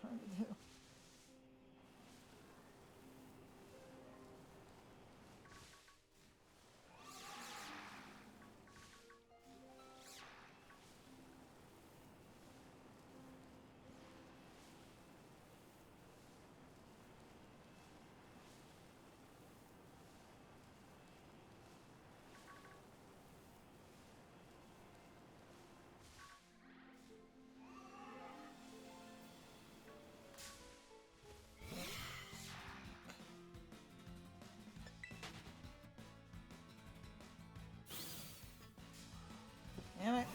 trying to do. Damn it.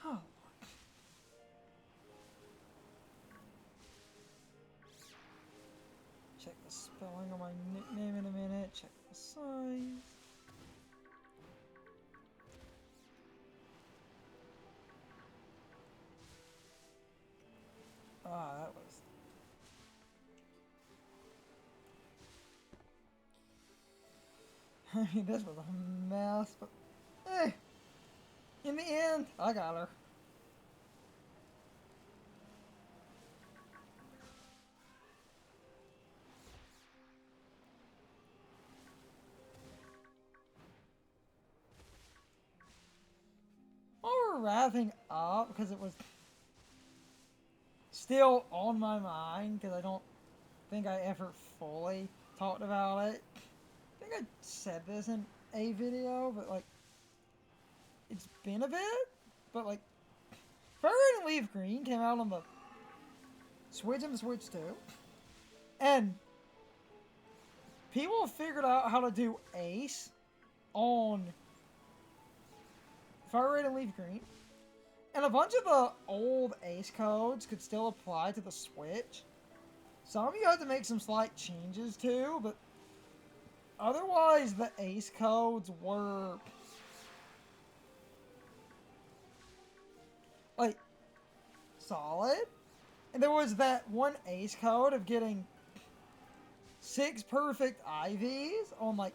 Oh. Check the spelling on my nickname in a minute. Check the size. Ah, that was... I mean, this was a mess, but... Hey! In the end, I got her. While we're wrapping up, because it was still on my mind, because I don't think I ever fully talked about it. I think I said this in a video, but like, it's been a bit, but like, Fire Red and Leaf Green came out on the Switch and the Switch 2, and people have figured out how to do Ace on Fire Red and Leaf Green, and a bunch of the old Ace codes could still apply to the Switch. Some of you had to make some slight changes too, but otherwise the Ace codes were like solid. And there was that one Ace code of getting 6 perfect IVs on like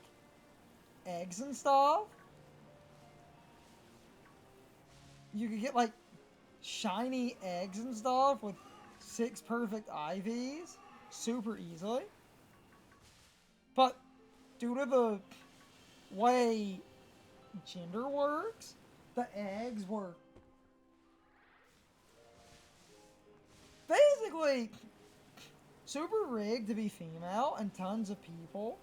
eggs and stuff. You could get like shiny eggs and stuff with 6 perfect IVs super easily. But due to the way gender works, the eggs were basically super rigged to be female, and tons of people.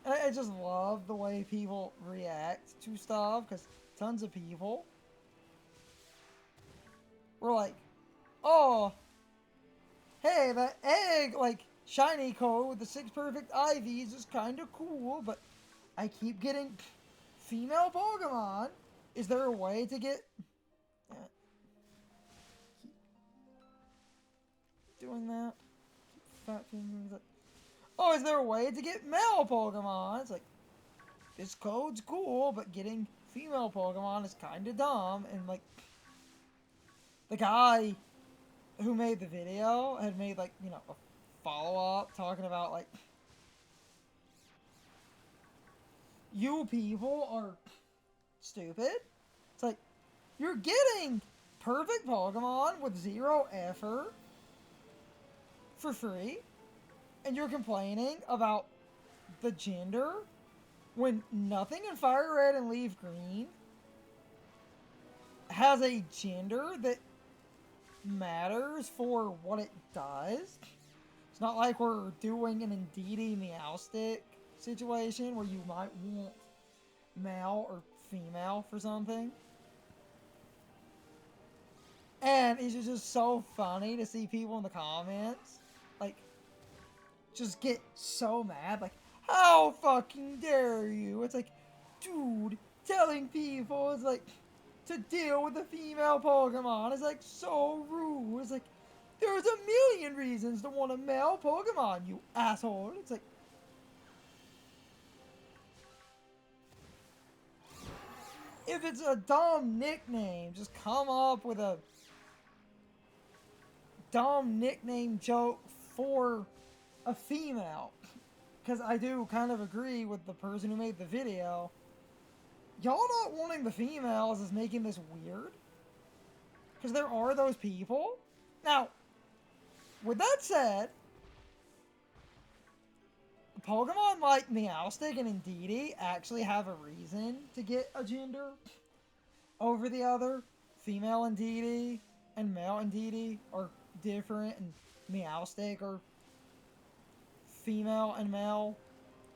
And I just love the way people react to stuff, because tons of people were like, oh, hey, that egg, like, shiny code with the 6 perfect IVs is kind of cool, but I keep getting female Pokemon. Is there a way to get... doing that? Fat fingers. Like, oh, is there a way to get male Pokemon? It's like, this code's cool, but getting female Pokemon is kind of dumb. And like, the guy who made the video had made like, you know, a follow-up talking about like, you people are stupid. It's like, you're getting perfect Pokemon with 0 effort for free, and you're complaining about the gender when nothing in Fire Red and Leaf Green has a gender that matters for what it does. It's not like we're doing an Indeedee Meowstic situation where you might want male or female for something. And it's just so funny to see people in the comments, like, just get so mad, like, how fucking dare you? It's like, dude, telling people is like, to deal with a female Pokemon is like so rude. It's like, there's a million reasons to want a male Pokemon, you asshole. It's like, if it's a dumb nickname, just come up with a dumb nickname joke for a female. Because I do kind of agree with the person who made the video. Y'all not wanting the females is making this weird. Because there are those people. Now, with that said, Pokemon like Meowstic and Indeedee actually have a reason to get a gender over the other. Female Indeedee and male Indeedee are different, and Meowstic are female and male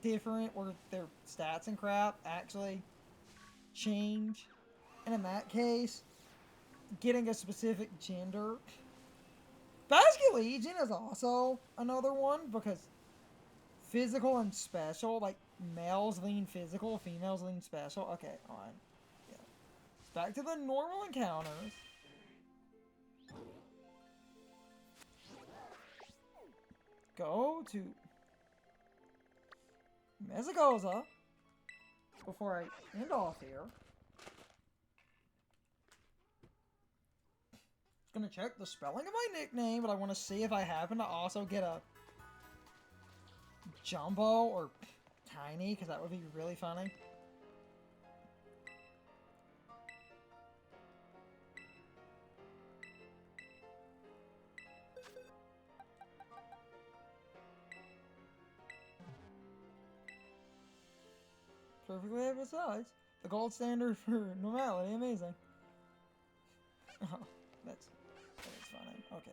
different, where their stats and crap actually change. And in that case, getting a specific gender. Basket Legion is also another one, because physical and special, like, males lean physical, females lean special. Okay, alright. Yeah. Back to the normal encounters. Go to Mesagoza before I end off here. Gonna check the spelling of my nickname, but I want to see if I happen to also get a Jumbo or Tiny, because that would be really funny. Perfectly average size. The gold standard for normality. Amazing. Oh, that is funny. Okay.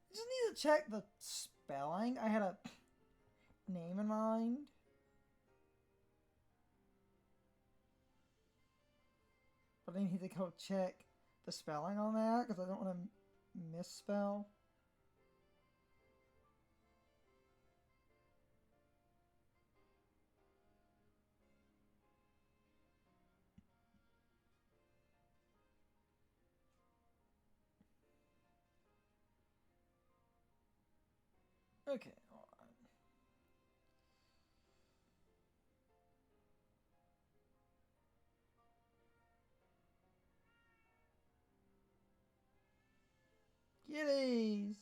Just need to check the spelling. I had a name in mind. But I need to go check the spelling on that, because I don't want to misspell. Okay, alright. Kitties.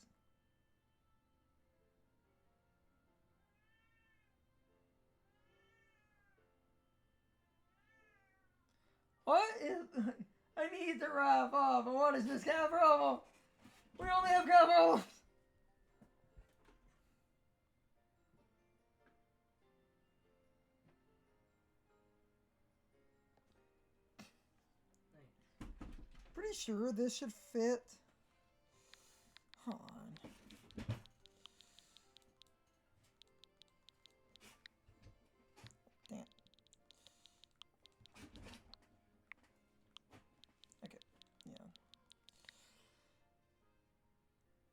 What is... I need to wrap up. And what is this cat problem? We only have cat problems. Pretty sure this should fit. Hold on. Damn. Okay, yeah.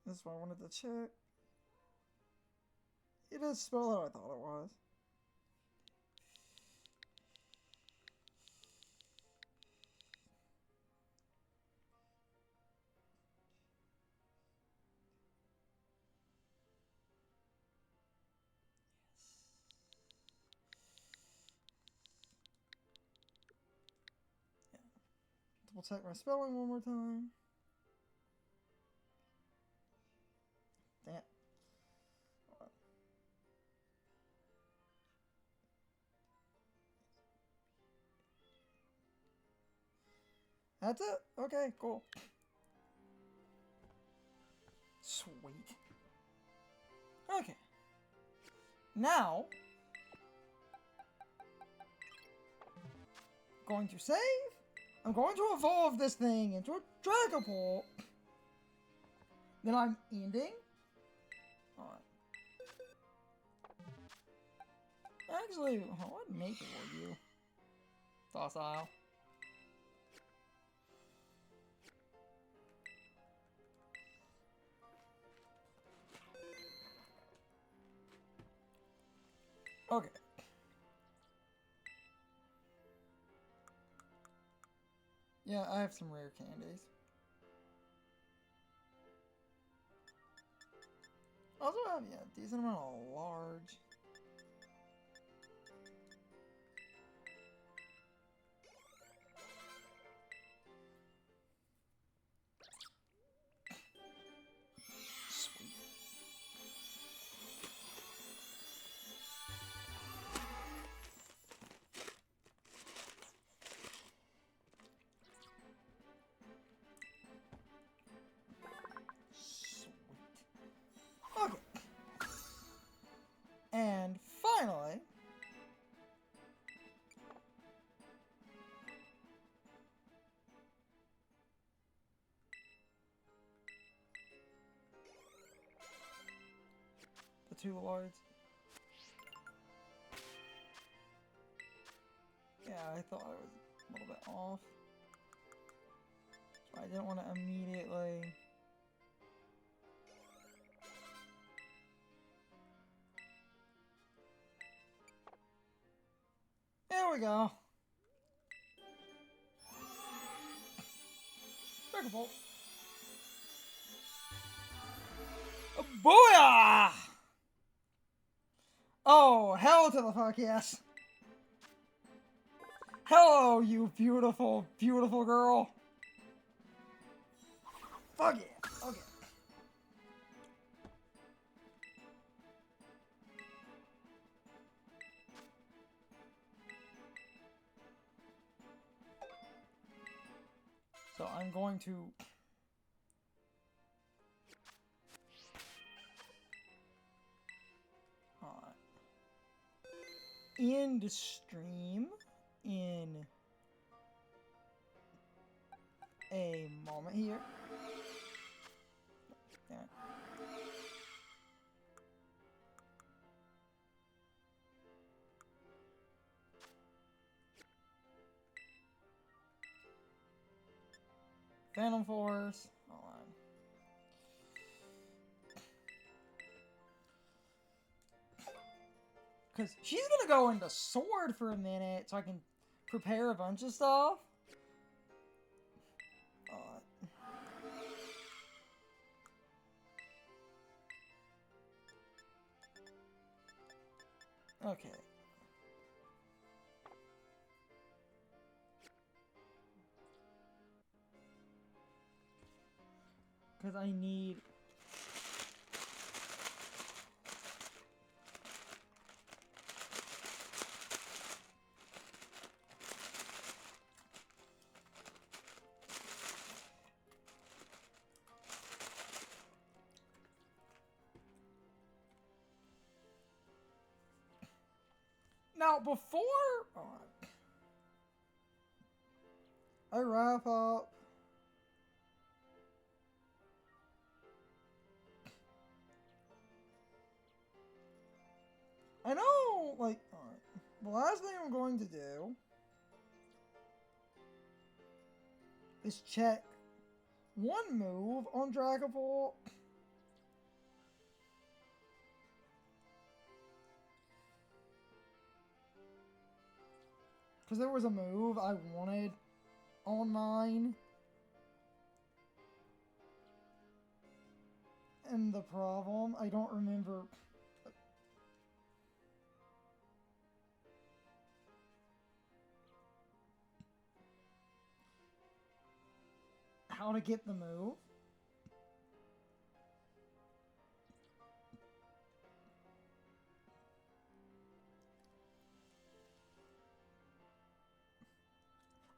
That's what I wanted to check. It does spell how I thought it was. We'll check my spelling one more time. Damn. That's it? Okay, cool. Sweet. Okay. Now, going to save. I'm going to evolve this thing into a Dragapult. Then I'm ending. Alright. Actually, what nature were you? Docile. Okay. Yeah, I have some rare candies. Also have, yeah, a decent amount of large. Sweet. Okay. And finally, the two lords. Yeah, I thought I was a little bit off. So I didn't want to immediately... There we go. Dragapult. Booyah! Oh, hell to the fuck yes. Hello, you beautiful, beautiful girl. Fuck yeah. Okay. So I'm going to... end stream in a moment here. Damn it. Phantom Force. Hold on. Because she's gonna go into Sword for a minute so I can prepare a bunch of stuff. Okay. Because I need... Now, before I wrap up, I know, like, the last thing I'm going to do is check one move on Dragapult. Because there was a move I wanted on mine. And the problem, I don't remember... how to get the move.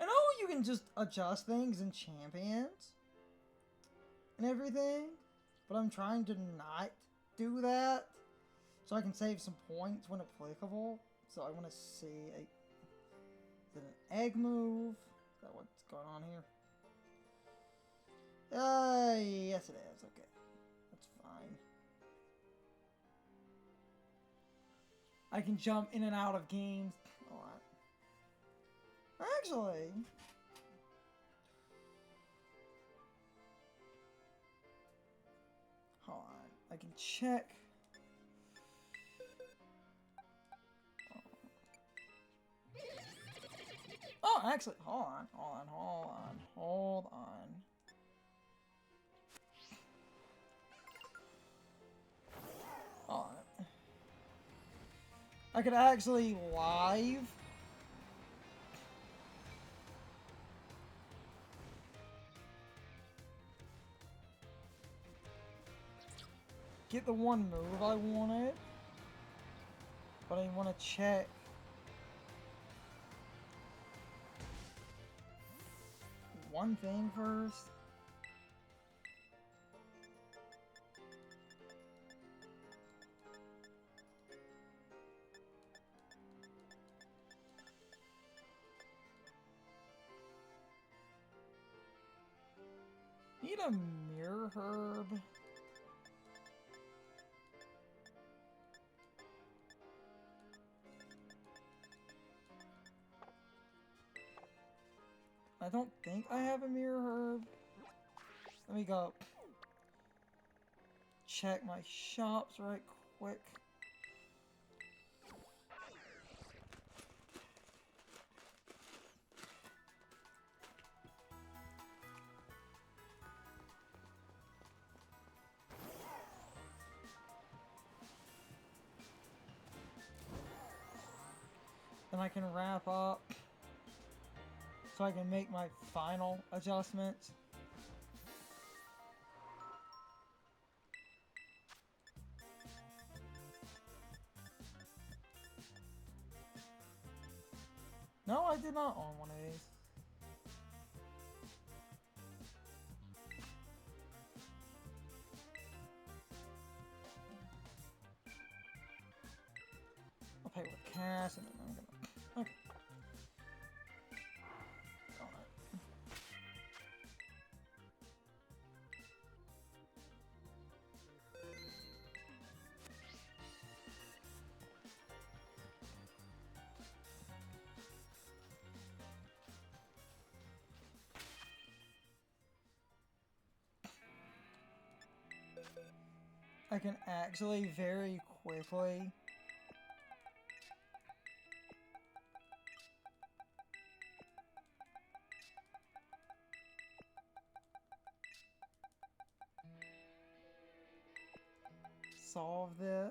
I know you can just adjust things in champions and everything, but I'm trying to not do that so I can save some points when applicable. So I want to see is it an egg move? Is that what's going on here? Yes it is. Okay, that's fine. I can jump in and out of games a lot. Actually, hold on. I can check. Oh, actually, hold on. I could actually live get the one move I wanted, but I want to check one thing first. Need a mirror herb. I don't think I have a mirror herb. Let me go check my shops right quick. Then I can wrap up so I can make my final adjustments. No, I did not own one of these. I'll pay with cash and then I'm gonna... Okay. Alright. I can actually very quickly solve this.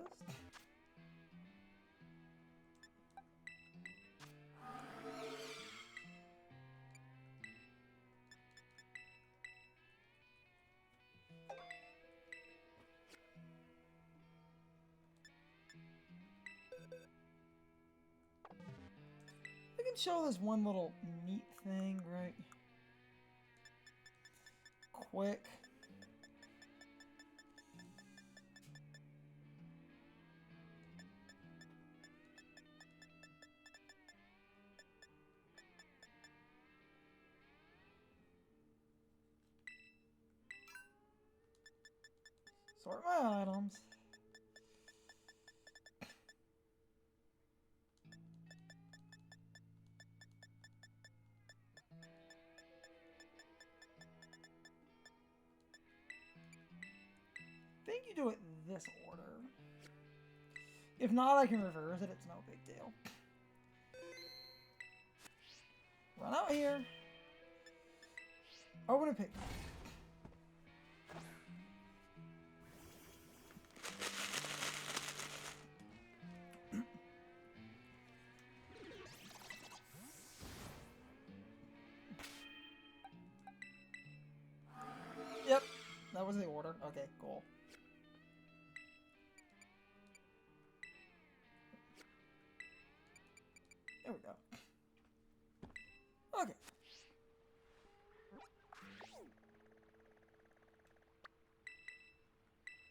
show this one little neat thing, right? Quick. Sort my items. I think you do it in this order. If not, I can reverse it. It's no big deal. Run out here. Open a pick. Yep, that was the order. Okay, cool. There we go. Okay.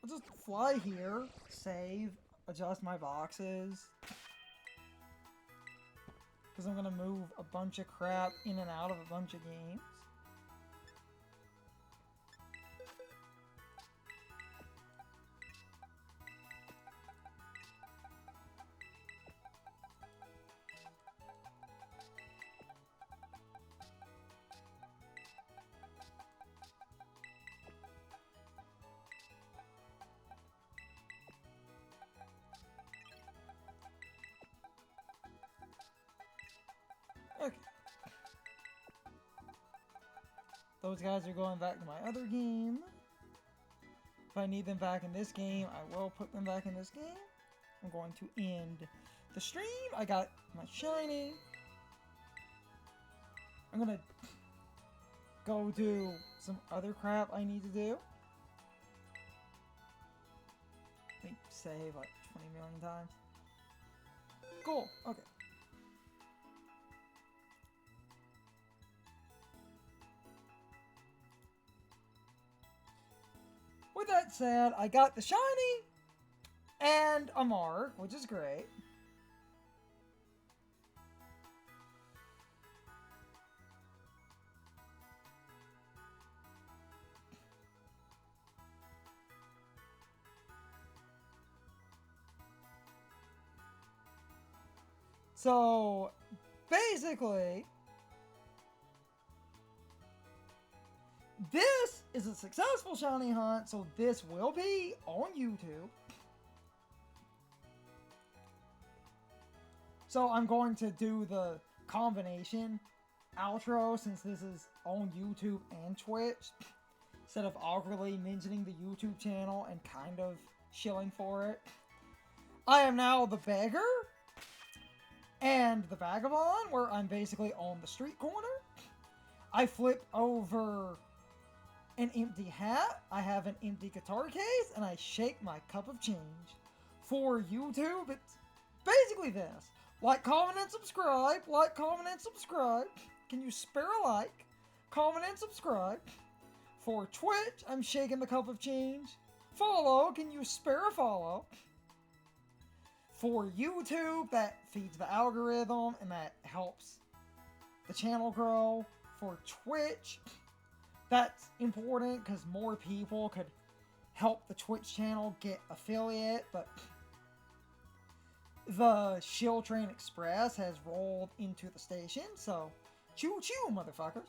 I'll just fly here, save, adjust my boxes. Because I'm going to move a bunch of crap in and out of a bunch of games. Okay. Those guys are going back to my other game. If I need them back in this game, I will put them back in this game. I'm going to end the stream. I got my shiny. I'm gonna go do some other crap I need to do. I think save like 20 million times. Cool, okay. With that said, I got the shiny and a mark, which is great. So, basically, this is a successful shiny hunt, so this will be on YouTube. So I'm going to do the combination outro since this is on YouTube and Twitch, instead of awkwardly mentioning the YouTube channel and kind of shilling for it. I am now the beggar and the vagabond, where I'm basically on the street corner. I flip over an empty hat, I have an empty guitar case, and I shake my cup of change. For YouTube, it's basically this. Like, comment, and subscribe. Like, comment, and subscribe. Can you spare a like? Comment and subscribe. For Twitch, I'm shaking the cup of change. Follow. Can you spare a follow? For YouTube, that feeds the algorithm and that helps the channel grow. For Twitch, that's important because more people could help the Twitch channel get affiliate, but the Shill Train Express has rolled into the station, so choo-choo, motherfuckers.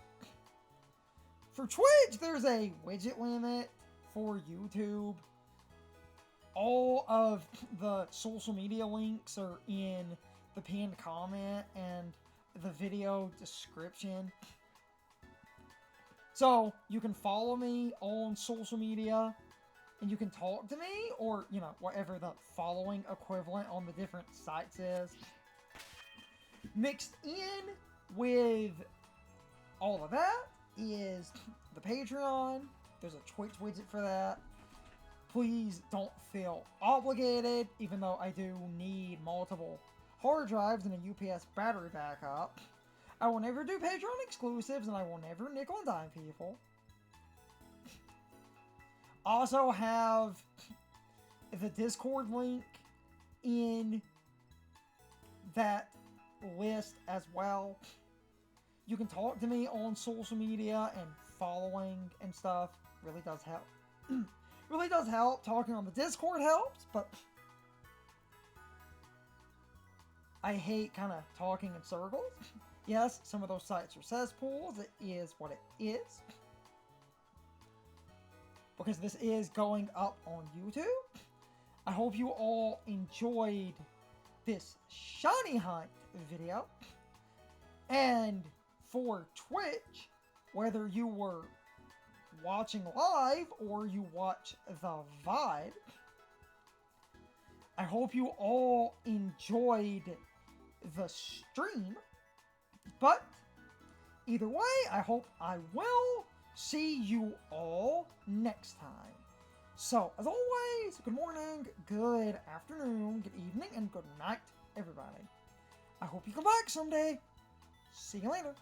For Twitch, there's a widget limit. For YouTube, all of the social media links are in the pinned comment and the video description. So, you can follow me on social media, and you can talk to me, or, you know, whatever the following equivalent on the different sites is. Mixed in with all of that is the Patreon. There's a Twitch widget for that. Please don't feel obligated, even though I do need multiple hard drives and a UPS battery backup. I will never do Patreon exclusives, and I will never nickel and dime people. Also have the Discord link in that list as well. You can talk to me on social media, and following and stuff really does help. Really does help. Talking on the Discord helps, but I hate kind of talking in circles. Yes, some of those sites are cesspools. It is what it is. Because this is going up on YouTube. I hope you all enjoyed this shiny hunt video. And for Twitch, whether you were watching live or you watch the VOD, I hope you all enjoyed the stream. But either way, I hope I will see you all next time. So, as always, good morning, good afternoon, good evening, and good night, everybody. I hope you come back someday. See you later.